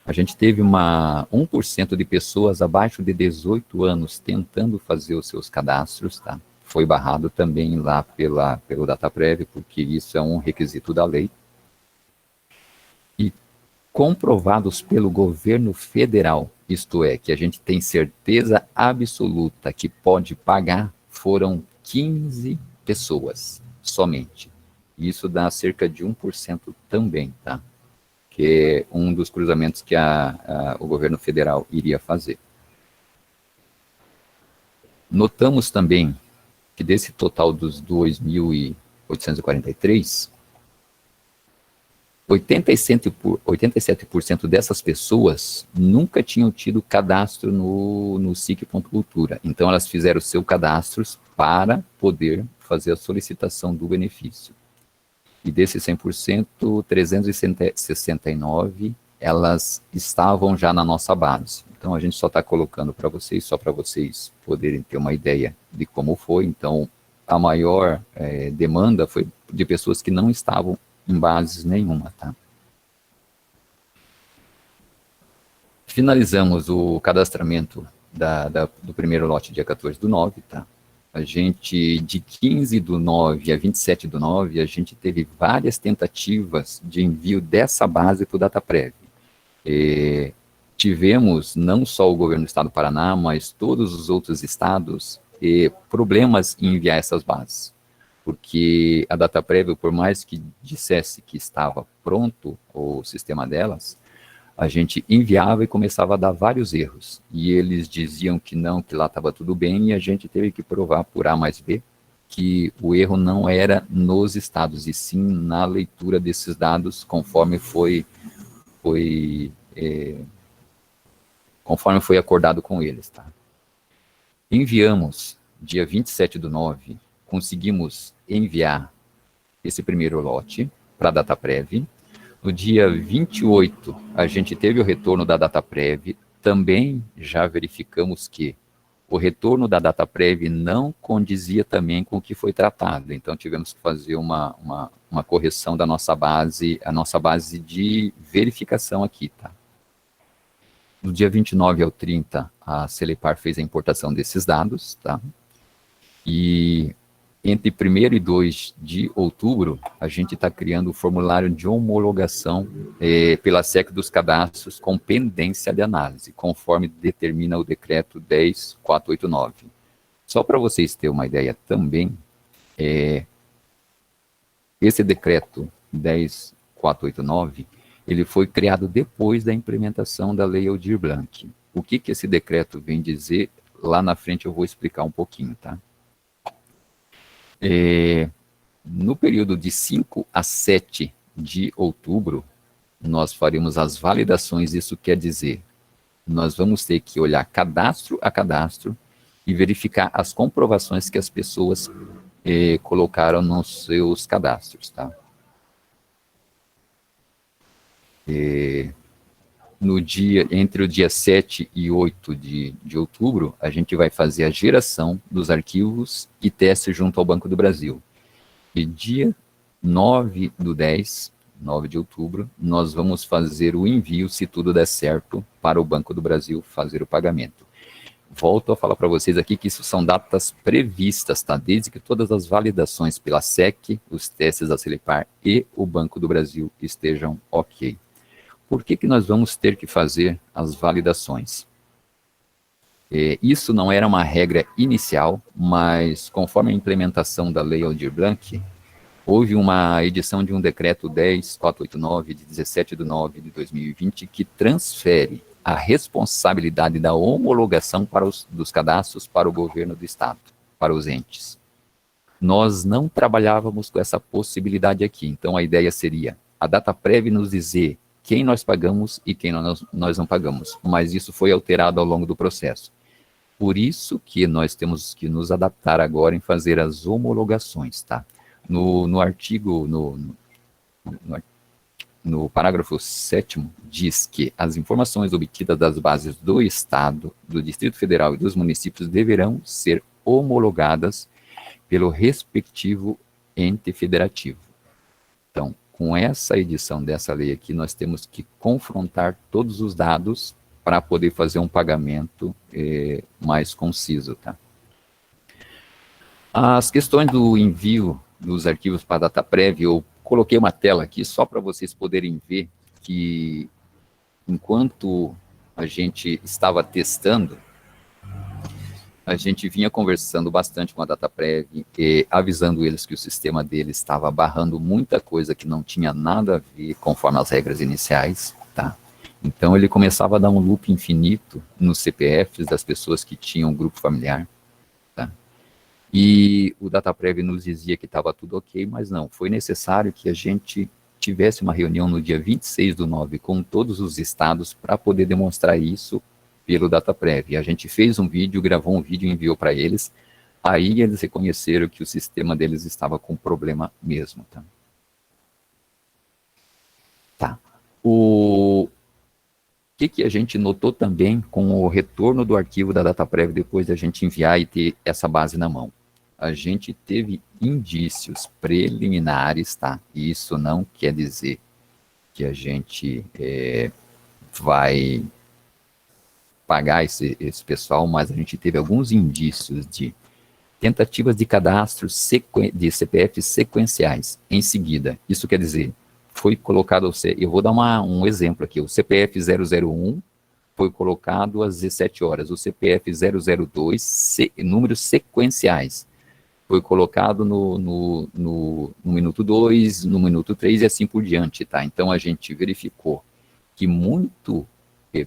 A gente teve 1% de pessoas abaixo de 18 anos tentando fazer os seus cadastros, tá? Foi barrado também lá pelo DataPrev, porque isso é um requisito da lei. E comprovados pelo governo federal, isto é, que a gente tem certeza absoluta que pode pagar, foram 15 pessoas somente. Isso dá cerca de 1% também, tá? Que é um dos cruzamentos que o governo federal iria fazer. Notamos também que desse total dos 2.843, 87% dessas pessoas nunca tinham tido cadastro no SIC.cultura. Então, elas fizeram o seu cadastro para poder fazer a solicitação do benefício. E desses 100%, 369, elas estavam já na nossa base. Então, a gente só está colocando para vocês, só para vocês poderem ter uma ideia de como foi. Então, a maior demanda foi de pessoas que não estavam em bases nenhuma, tá? Finalizamos o cadastramento do primeiro lote dia 14/9, tá? A gente, de 15/9 a 27/9, a gente teve várias tentativas de envio dessa base para o DataPrev. Tivemos, não só o governo do estado do Paraná, mas todos os outros estados, problemas em enviar essas bases. Porque a DataPrev, por mais que dissesse que estava pronto o sistema delas, a gente enviava e começava a dar vários erros. E eles diziam que não, que lá estava tudo bem, e a gente teve que provar por A mais B que o erro não era nos estados, e sim na leitura desses dados, conforme foi acordado com eles. Tá? Enviamos, dia 27/9, conseguimos enviar esse primeiro lote para a DataPrev. No dia 28, a gente teve o retorno da DataPrev. Também já verificamos que o retorno da DataPrev não condizia também com o que foi tratado. Então, tivemos que fazer uma correção da nossa base, a nossa base de verificação aqui, tá? Do dia 29 ao 30, a Celepar fez a importação desses dados, tá? E entre 1º e 2 de outubro, a gente está criando o formulário de homologação pela SEC dos cadastros com pendência de análise, conforme determina o decreto 10.489. Só para vocês terem uma ideia também, esse decreto 10.489, ele foi criado depois da implementação da Lei Aldir Blanc. O que esse decreto vem dizer, lá na frente eu vou explicar um pouquinho, tá? No período de 5 a 7 de outubro, nós faremos as validações. Isso quer dizer, Nós vamos ter que olhar cadastro a cadastro e verificar as comprovações que as pessoas colocaram nos seus cadastros, tá? Entre o dia 7 e 8 de outubro, a gente vai fazer a geração dos arquivos e teste junto ao Banco do Brasil. E dia 9 de outubro, nós vamos fazer o envio, se tudo der certo, para o Banco do Brasil fazer o pagamento. Volto a falar para vocês aqui que isso são datas previstas, tá? Desde que todas as validações pela SEC, os testes da Celepar e o Banco do Brasil estejam ok. Por que nós vamos ter que fazer as validações? Isso não era uma regra inicial, mas conforme a implementação da Lei Aldir Blanc, houve uma edição de um decreto 10.489, de 17/9/2020, que transfere a responsabilidade da homologação dos cadastros para o governo do Estado, para os entes. Nós não trabalhávamos com essa possibilidade aqui, então a ideia seria a Dataprev nos dizer quem nós pagamos e quem nós não pagamos, mas isso foi alterado ao longo do processo. Por isso que nós temos que nos adaptar agora em fazer as homologações, tá? No artigo, no parágrafo 7º, diz que as informações obtidas das bases do Estado, do Distrito Federal e dos municípios deverão ser homologadas pelo respectivo ente federativo. Então, com essa edição dessa lei aqui, nós temos que confrontar todos os dados para poder fazer um pagamento mais conciso, tá? As questões do envio dos arquivos para a Dataprev, eu coloquei uma tela aqui só para vocês poderem ver que, enquanto a gente estava testando, a gente vinha conversando bastante com a Dataprev, avisando eles que o sistema deles estava barrando muita coisa que não tinha nada a ver conforme as regras iniciais, tá? Então ele começava a dar um loop infinito nos CPFs das pessoas que tinham grupo familiar, tá? E o Dataprev nos dizia que estava tudo ok, mas não, foi necessário que a gente tivesse uma reunião no dia 26/9 com todos os estados para poder demonstrar isso pelo Dataprev. A gente fez um vídeo, gravou um vídeo e enviou para eles, aí eles reconheceram que o sistema deles estava com problema mesmo, tá? Tá. O que a gente notou também com o retorno do arquivo da Dataprev depois de a gente enviar e ter essa base na mão? A gente teve indícios preliminares, tá? E isso não quer dizer que a gente vai pagar esse pessoal, mas a gente teve alguns indícios de tentativas de cadastro de CPFs sequenciais em seguida. Isso quer dizer, foi colocado, eu vou dar um exemplo aqui, o CPF 001 foi colocado às 17 horas, o CPF 002, números sequenciais, foi colocado no minuto 2, no minuto 3 e assim por diante, tá? Então a gente verificou que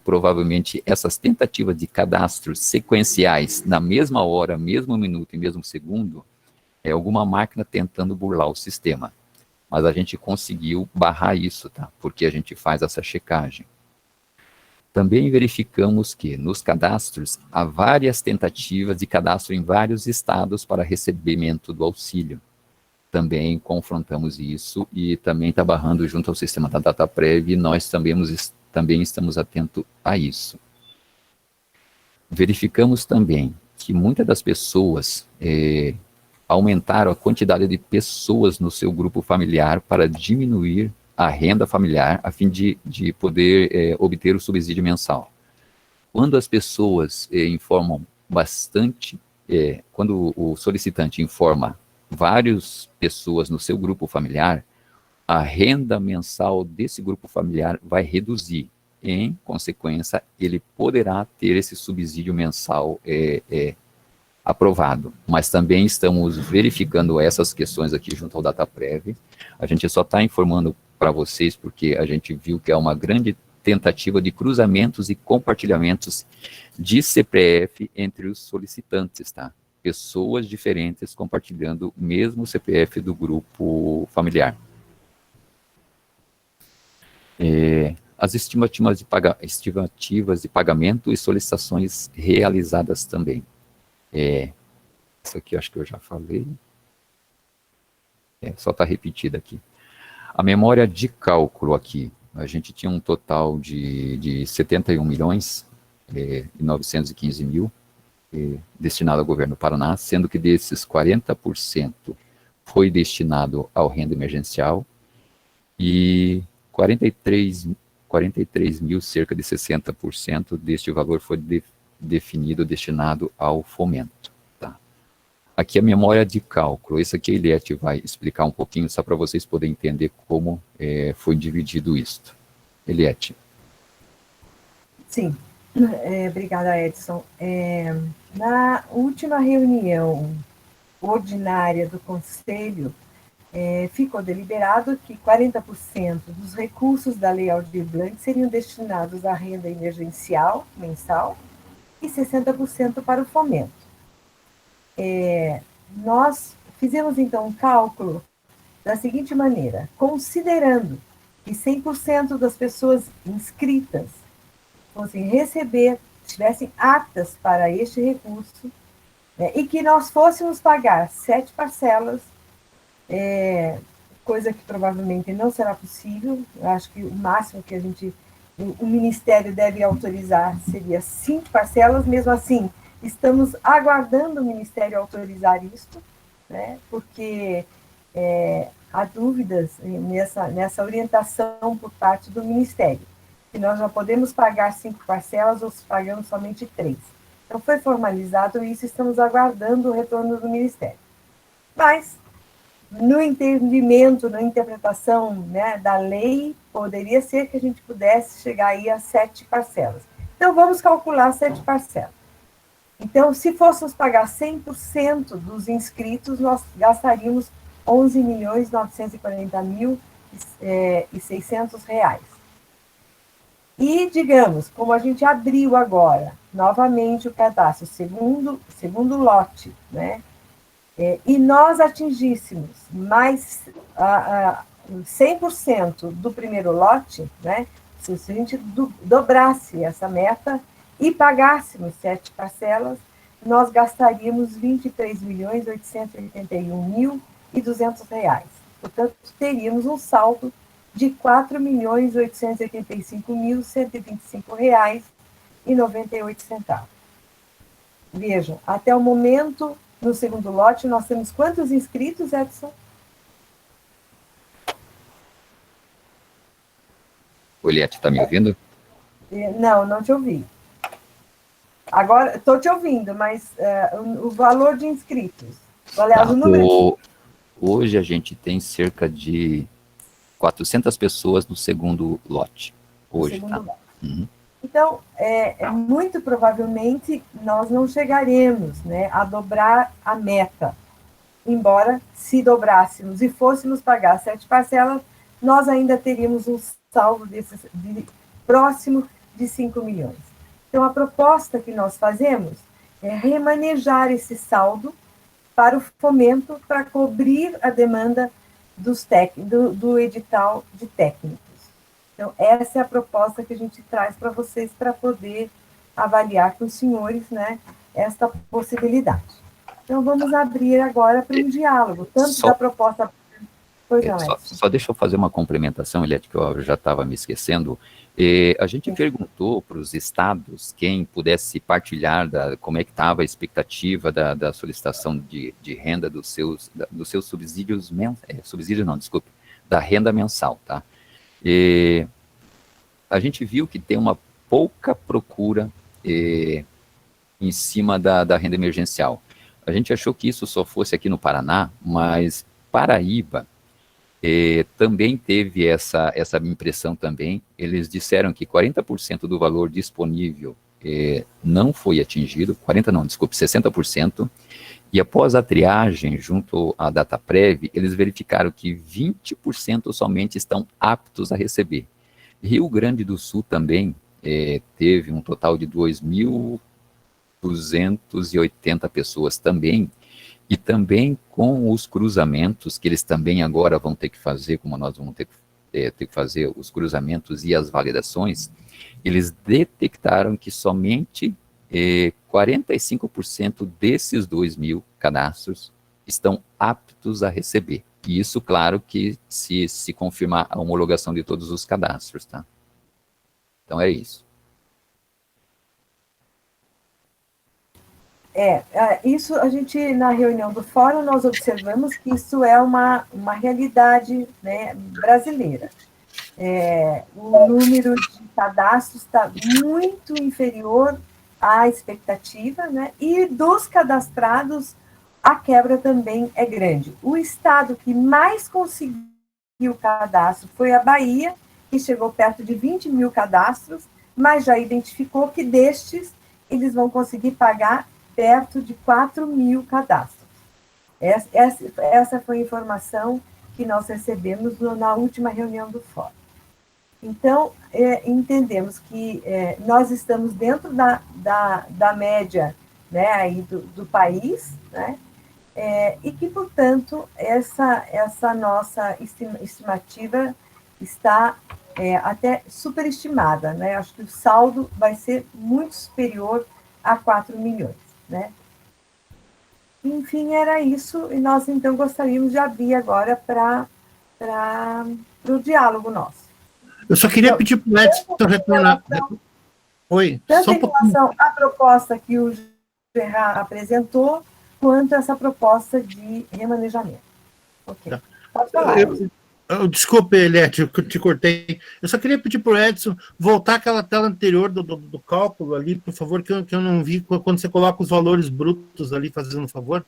provavelmente essas tentativas de cadastros sequenciais na mesma hora, mesmo minuto e mesmo segundo, é alguma máquina tentando burlar o sistema. Mas a gente conseguiu barrar isso, tá? Porque a gente faz essa checagem. Também verificamos que nos cadastros há várias tentativas de cadastro em vários estados para recebimento do auxílio. Também confrontamos isso e também está barrando junto ao sistema da Dataprev e nós também estamos atentos a isso. Verificamos também que muitas das pessoas aumentaram a quantidade de pessoas no seu grupo familiar para diminuir a renda familiar, a fim de poder obter o subsídio mensal. Quando as pessoas informam bastante, quando o solicitante informa várias pessoas no seu grupo familiar, a renda mensal desse grupo familiar vai reduzir. Em consequência, ele poderá ter esse subsídio mensal aprovado. Mas também estamos verificando essas questões aqui junto ao Dataprev. A gente só está informando para vocês porque a gente viu que é uma grande tentativa de cruzamentos e compartilhamentos de CPF entre os solicitantes, tá? Pessoas diferentes compartilhando o mesmo CPF do grupo familiar. as estimativas de pagamento e solicitações realizadas também. Isso aqui eu acho que eu já falei. Só está repetido aqui. A memória de cálculo aqui, a gente tinha um total de 71 milhões e 915 mil destinado ao governo do Paraná, sendo que desses 40% foi destinado ao renda emergencial e 43 mil, cerca de 60% deste valor foi destinado ao fomento. Tá? Aqui a memória de cálculo, isso aqui a Eliette vai explicar um pouquinho, só para vocês poderem entender como foi dividido isto. Eliette. Sim, obrigada, Edson. Na última reunião ordinária do Conselho, ficou deliberado que 40% dos recursos da Lei Aldir Blanc seriam destinados à renda emergencial mensal e 60% para o fomento. Nós fizemos, então, um cálculo da seguinte maneira: considerando que 100% das pessoas inscritas fossem receber, estivessem aptas para este recurso, e que nós fôssemos pagar 7 parcelas, coisa que provavelmente não será possível. Eu acho que o máximo que o Ministério deve autorizar seria 5 parcelas. Mesmo assim, estamos aguardando o Ministério autorizar isto, né, porque há dúvidas nessa orientação por parte do Ministério, se nós já podemos pagar 5 parcelas ou se pagamos somente 3. Então, foi formalizado isso, estamos aguardando o retorno do Ministério. Mas, no entendimento, na interpretação, né, da lei, poderia ser que a gente pudesse chegar aí a 7 parcelas. Então, vamos calcular 7 parcelas. Então, se fôssemos pagar 100% dos inscritos, nós gastaríamos R$ 11.940.600. E, digamos, como a gente abriu agora, novamente, o cadastro, segundo lote, né? E nós atingíssemos mais 100% do primeiro lote, né? Se a gente dobrasse essa meta e pagássemos 7 parcelas, nós gastaríamos R$ 23.881.200. Portanto, teríamos um saldo de R$ 4.885.125,98. Vejam, até o momento, no segundo lote, nós temos quantos inscritos, Edson? Eliette, está me ouvindo? Não te ouvi. Agora, estou te ouvindo, mas o valor de inscritos. Aliás, o número... Hoje a gente tem cerca de 400 pessoas no segundo lote. Hoje, tá? Uhum. Então, muito provavelmente, nós não chegaremos, né, a dobrar a meta. Embora, se dobrássemos e fôssemos pagar 7 parcelas, nós ainda teríamos um saldo próximo de 5 milhões. Então, a proposta que nós fazemos é remanejar esse saldo para o fomento, para cobrir a demanda do edital de técnicos. Então, essa é a proposta que a gente traz para vocês, para poder avaliar com os senhores, né, esta possibilidade. Então, vamos abrir agora para um diálogo, tanto da proposta... Só deixa eu fazer uma complementação, Eliette, que eu já estava me esquecendo. A gente perguntou para os estados quem pudesse partilhar como é que estava a expectativa da solicitação de renda dos seus subsídios da renda mensal, tá? A gente viu que tem uma pouca procura em cima da renda emergencial. A gente achou que isso só fosse aqui no Paraná, mas Paraíba também teve essa impressão também. Eles disseram que 40% do valor disponível não foi atingido, 60%, e após a triagem junto à DataPrev, eles verificaram que 20% somente estão aptos a receber. Rio Grande do Sul também teve um total de 2.280 pessoas também, e também com os cruzamentos que eles também agora vão ter que fazer, como nós vamos ter que ter que fazer os cruzamentos e as validações, eles detectaram que somente 45% desses 2.000 cadastros estão aptos a receber. E isso, claro, que se confirmar a homologação de todos os cadastros, tá? Então é isso. Isso a gente, na reunião do fórum, nós observamos que isso é uma realidade, né, brasileira. O número de cadastros está muito inferior à expectativa, né, e dos cadastrados, a quebra também é grande. O estado que mais conseguiu cadastro foi a Bahia, que chegou perto de 20.000 cadastros, mas já identificou que destes, eles vão conseguir pagar perto de 4.000 cadastros. Essa foi a informação que nós recebemos na última reunião do fórum. Então, entendemos que nós estamos dentro da média, né, aí do país, né, e que, portanto, essa nossa estimativa está até superestimada, né? Acho que o saldo vai ser muito superior a 4 milhões. Né? Enfim, era isso, e nós então gostaríamos de abrir agora para o diálogo nosso. Eu só queria pedir para o Edson retornar. Oi, tanto só em relação à proposta que o Gerard apresentou, quanto essa proposta de remanejamento. Ok. Tá. Pode falar. Desculpe, Eliette, eu te cortei. Eu só queria pedir para o Edson voltar àquela tela anterior do cálculo ali, por favor, que eu não vi quando você coloca os valores brutos ali, fazendo um favor.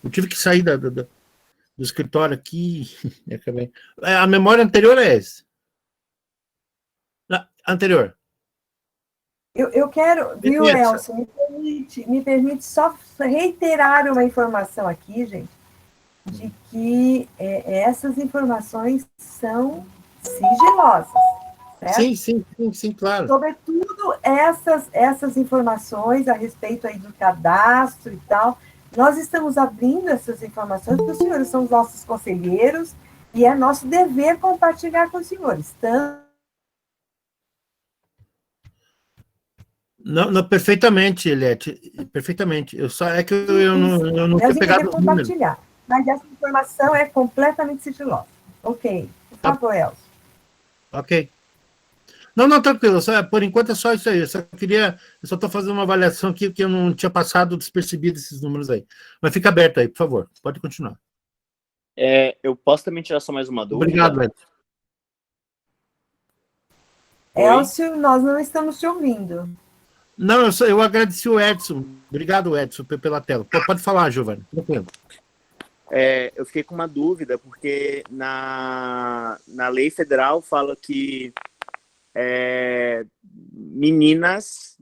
Eu tive que sair do escritório aqui. A memória anterior é essa. Anterior. Eu quero, viu, Elcio, me permite só reiterar uma informação aqui, gente, de que essas informações são sigilosas. Certo? Sim, claro. Sobretudo essas informações a respeito aí do cadastro e tal, nós estamos abrindo essas informações porque os senhores são os nossos conselheiros e é nosso dever compartilhar com os senhores, Não, perfeitamente, Eliette, perfeitamente. É que eu não tinha pegado os números. Mas essa informação é completamente sigilosa. Ok, por favor, Elcio. Ok. Não, tranquilo, por enquanto é só isso aí. Eu só estou fazendo uma avaliação aqui que eu não tinha passado despercebido esses números aí. Mas fica aberto aí, por favor, pode continuar. Eu posso também tirar só mais uma dúvida? Obrigado, Edson. Elcio, nós não estamos te ouvindo. Não, eu agradeci o Edson. Obrigado, Edson, pela tela. Pode falar, Giovanni. Tranquilo. Eu fiquei com uma dúvida, porque na lei federal fala que meninas,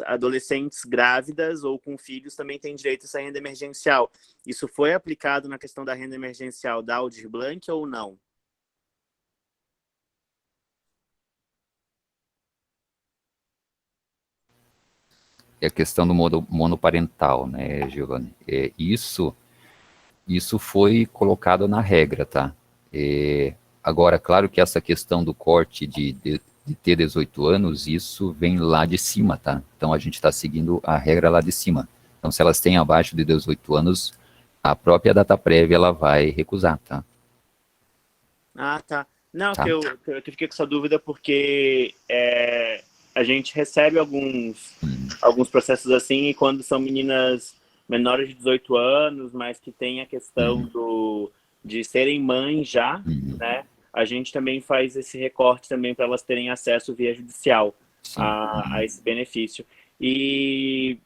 adolescentes grávidas ou com filhos também têm direito a essa renda emergencial. Isso foi aplicado na questão da renda emergencial da Aldir Blanc ou não? É a questão do monoparental, né, Giovanni? Isso foi colocado na regra, tá? Agora, claro que essa questão do corte de ter 18 anos, isso vem lá de cima, tá? Então, a gente está seguindo a regra lá de cima. Então, se elas têm abaixo de 18 anos, a própria data prévia, ela vai recusar, tá? Ah, tá. Não, tá. Que eu fiquei com essa dúvida porque a gente recebe alguns processos assim, e quando são meninas menores de 18 anos, mas que tem a questão de serem mães já, né? A gente também faz esse recorte também para elas terem acesso via judicial a esse benefício. E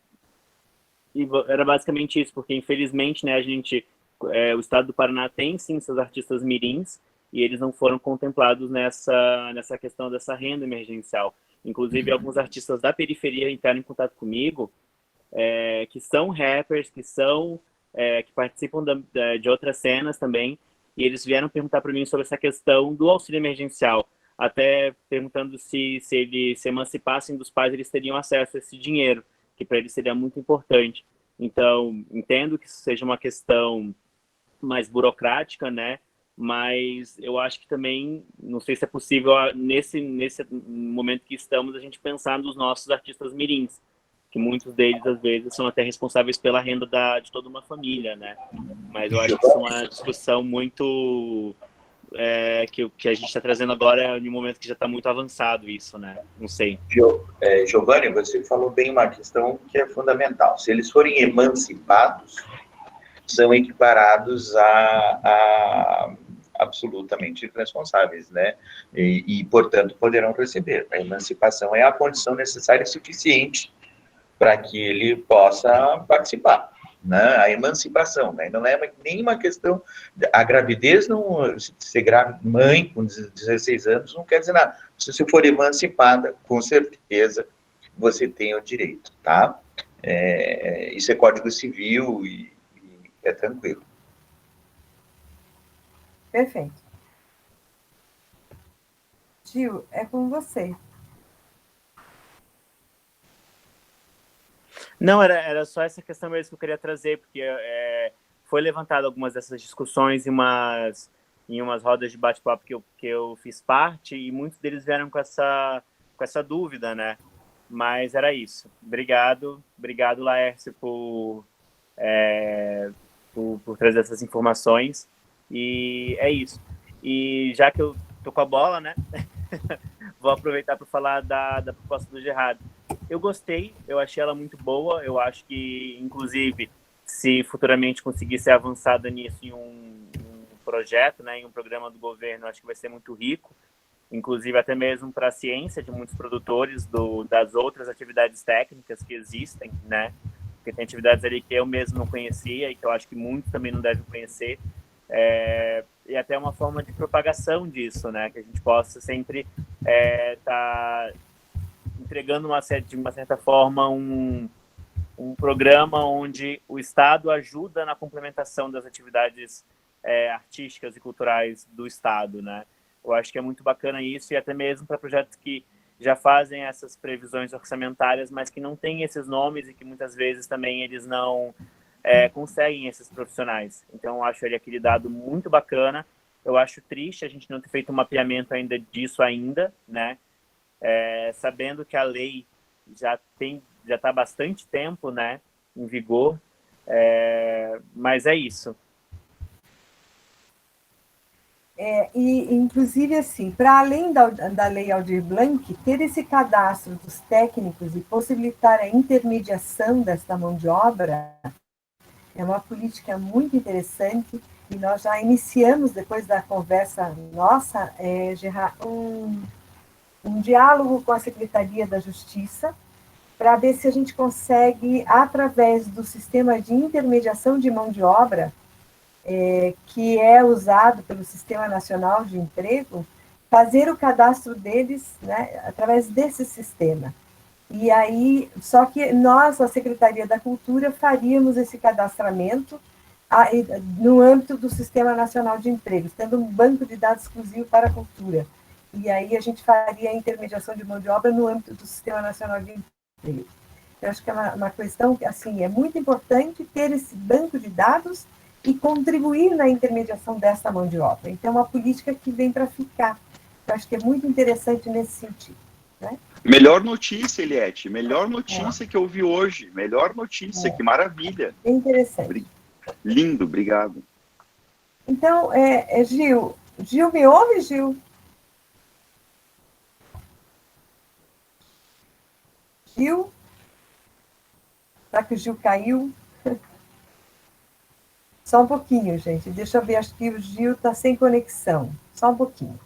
era basicamente isso, porque infelizmente, né, o estado do Paraná tem sim seus artistas mirins, e eles não foram contemplados nessa questão dessa renda emergencial. Inclusive, alguns artistas da periferia entraram em contato comigo, que são rappers, que participam de outras cenas também, e eles vieram perguntar para mim sobre essa questão do auxílio emergencial, até perguntando se eles se emancipassem dos pais, eles teriam acesso a esse dinheiro, que para eles seria muito importante. Então, entendo que isso seja uma questão mais burocrática, né? Mas eu acho que também, não sei se é possível, nesse momento que estamos, a gente pensar nos nossos artistas mirins, que muitos deles, às vezes, são até responsáveis pela renda de toda uma família, né? Mas eu acho que isso é uma discussão muito... que a gente está trazendo agora em um momento que já está muito avançado isso, né? Não sei. Giovanni, você falou bem uma questão que é fundamental. Se eles forem emancipados, são equiparados a absolutamente responsáveis, né? Portanto, poderão receber. A emancipação é a condição necessária e suficiente para que ele possa participar, né? A emancipação, né? Não é nenhuma questão... A gravidez, não, ser mãe com 16 anos não quer dizer nada. Se você for emancipada, com certeza você tem o direito, tá? Isso é Código Civil e é tranquilo. Perfeito. Gil, é com você. Não, era só essa questão mesmo que eu queria trazer, porque foi levantado algumas dessas discussões em umas rodas de bate-papo que eu fiz parte, e muitos deles vieram com essa dúvida, né? Mas era isso. Obrigado, Laércio, por trazer essas informações. E é isso. E já que eu tô com a bola, né? Vou aproveitar para falar da proposta do Gerardo. Eu gostei, eu achei ela muito boa. Eu acho que, inclusive, se futuramente conseguir ser avançada nisso em um projeto, né, em um programa do governo, acho que vai ser muito rico. Inclusive até mesmo para a ciência de muitos produtores das outras atividades técnicas que existem, né? Porque tem atividades ali que eu mesmo não conhecia e que eu acho que muitos também não devem conhecer. E até uma forma de propagação disso, né? Que a gente possa sempre tá entregando de uma certa forma um programa onde o Estado ajuda na complementação das atividades artísticas e culturais do Estado, né? Eu acho que é muito bacana isso, e até mesmo para projetos que já fazem essas previsões orçamentárias, mas que não têm esses nomes e que muitas vezes também eles não conseguem esses profissionais. Então, eu acho ele aquele dado muito bacana. Eu acho triste a gente não ter feito um mapeamento ainda disso ainda, né? Sabendo que a lei já está há bastante tempo, né, em vigor, mas é isso. Inclusive, assim, para além da Lei Aldir Blanc, ter esse cadastro dos técnicos e possibilitar a intermediação desta mão de obra é uma política muito interessante, e nós já iniciamos, depois da conversa nossa, Gerard, um diálogo com a Secretaria da Justiça, para ver se a gente consegue, através do sistema de intermediação de mão de obra, que é usado pelo Sistema Nacional de Emprego, fazer o cadastro deles, né, através desse sistema. E aí, só que nós, a Secretaria da Cultura, faríamos esse cadastramento no âmbito do Sistema Nacional de Emprego, tendo um banco de dados exclusivo para a cultura. E aí a gente faria a intermediação de mão de obra no âmbito do Sistema Nacional de Emprego. Eu acho que é uma questão que, assim, é muito importante ter esse banco de dados e contribuir na intermediação dessa mão de obra. Então, é uma política que vem para ficar. Eu acho que é muito interessante nesse sentido, né? Melhor notícia, Eliette. Melhor notícia que eu vi hoje. Melhor notícia, que maravilha. Bem interessante. Lindo, obrigado. Então, Gil. Gil, me ouve, Gil? Gil? Será que o Gil caiu? Só um pouquinho, gente. Deixa eu ver, acho que o Gil está sem conexão. Só um pouquinho.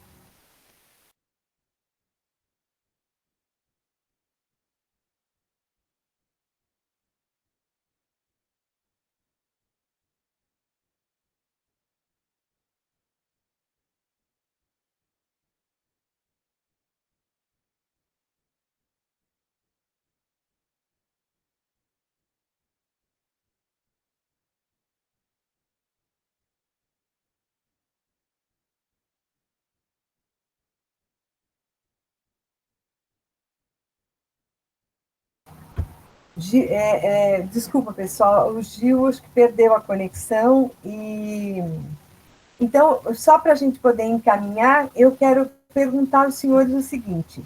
Desculpa, pessoal, o Gil acho que perdeu a conexão e... Então, só para a gente poder encaminhar, eu quero perguntar aos senhores o seguinte,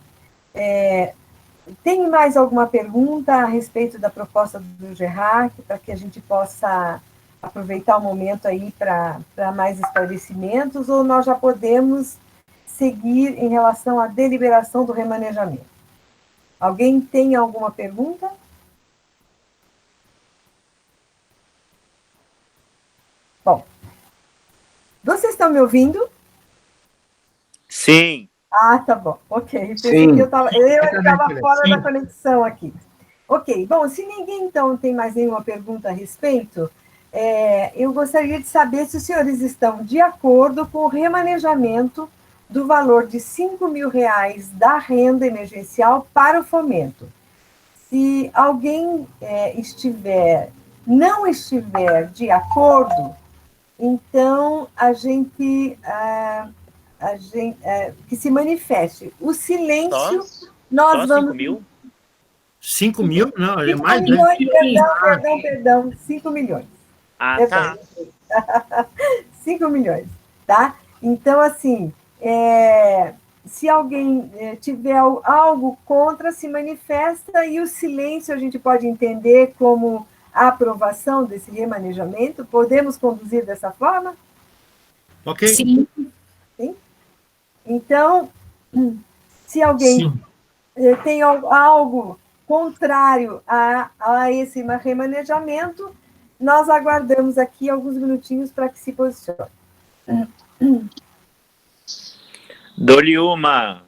tem mais alguma pergunta a respeito da proposta do Gerard, para que a gente possa aproveitar o momento aí para mais esclarecimentos, ou nós já podemos seguir em relação à deliberação do remanejamento? Alguém tem alguma pergunta? Bom, vocês estão me ouvindo? Sim. Ah, tá bom. Ok. Pensei que eu estava fora da conexão aqui. Ok. Bom, se ninguém, então, tem mais nenhuma pergunta a respeito, eu gostaria de saber se os senhores estão de acordo com o remanejamento do valor de R$5.000 da renda emergencial para o fomento. Se alguém não estiver de acordo, então a gente que se manifeste. O silêncio, nós vamos... 5 mil? 5 mil? Não, é 5 mais, milhões, né? perdão, 5 milhões. Ah, tá. 5 milhões, tá? Então, assim, se alguém tiver algo contra, se manifesta, e o silêncio a gente pode entender como a aprovação desse remanejamento. Podemos conduzir dessa forma? Ok. Sim. Sim? Então, se alguém tem algo contrário a esse remanejamento, nós aguardamos aqui alguns minutinhos para que se posicione. Dou-lhe uma,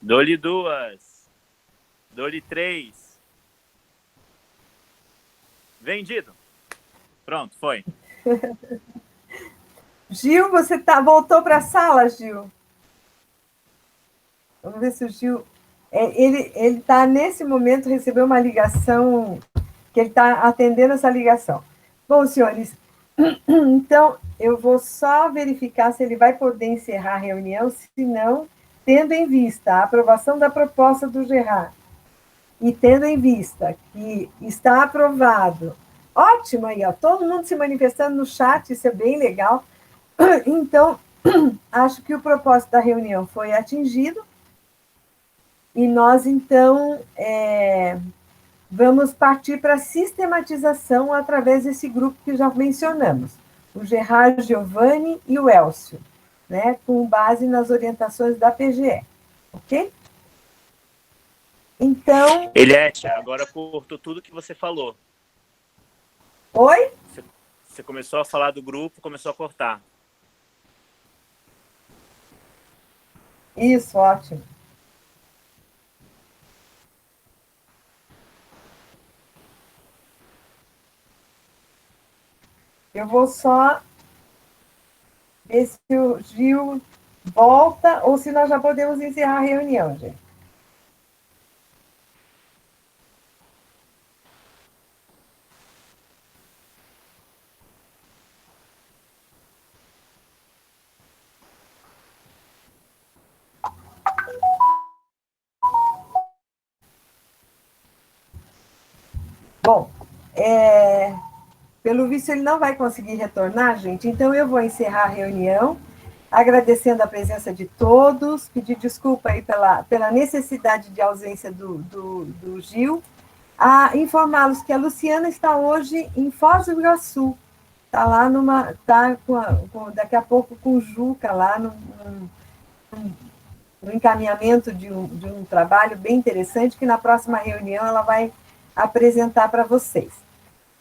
dou-lhe duas, dou-lhe 3. Vendido. Pronto, foi. Gil, você voltou para a sala, Gil? Vamos ver se o Gil... Ele está, nesse momento, recebeu uma ligação, que ele está atendendo essa ligação. Bom, senhores, então, eu vou só verificar se ele vai poder encerrar a reunião, se não, tendo em vista a aprovação da proposta do Gerard, e tendo em vista que está aprovado, ótimo aí, ó, todo mundo se manifestando no chat, isso é bem legal. Então, acho que o propósito da reunião foi atingido, e nós, então, vamos partir para a sistematização através desse grupo que já mencionamos, o Gerard, Giovanni e o Elcio, né, com base nas orientações da PGE, ok? Então... Eliette, agora cortou tudo que você falou. Oi? Você começou a falar do grupo, começou a cortar. Isso, ótimo. Eu vou só ver se o Gil volta ou se nós já podemos encerrar a reunião, gente. Bom, pelo visto ele não vai conseguir retornar, gente, então eu vou encerrar a reunião, agradecendo a presença de todos, pedir desculpa aí pela necessidade de ausência do Gil, informá-los que a Luciana está hoje em Foz do Iguaçu, está lá daqui a pouco com o Juca, lá no encaminhamento de um trabalho bem interessante, que na próxima reunião ela vai apresentar para vocês.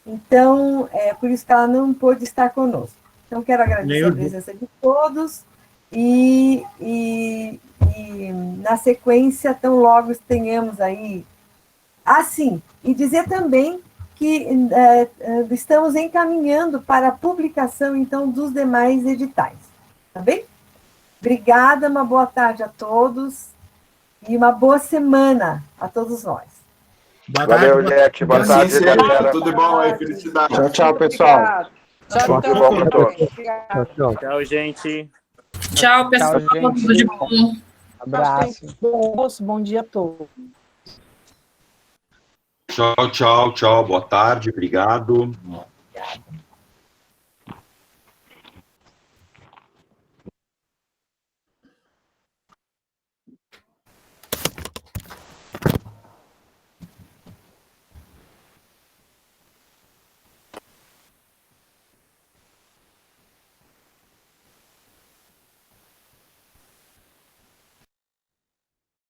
Então, por isso que ela não pôde estar conosco. Então, quero agradecer a presença de todos e na sequência, tão logo tenhamos aí... sim, e dizer também que estamos encaminhando para a publicação, então, dos demais editais. Tá bem? Obrigada, uma boa tarde a todos e uma boa semana a todos nós. Valeu, Eliette. Boa tarde, galera. Tudo bom aí, felicidade. Tchau, tchau, pessoal. Tchau, Tudo bom para todos. Tchau, gente. Tchau, pessoal. Tudo de bom. Abraço. Bom almoço, bom dia a todos. Tchau, tchau, tchau. Boa tarde, obrigado. Obrigado.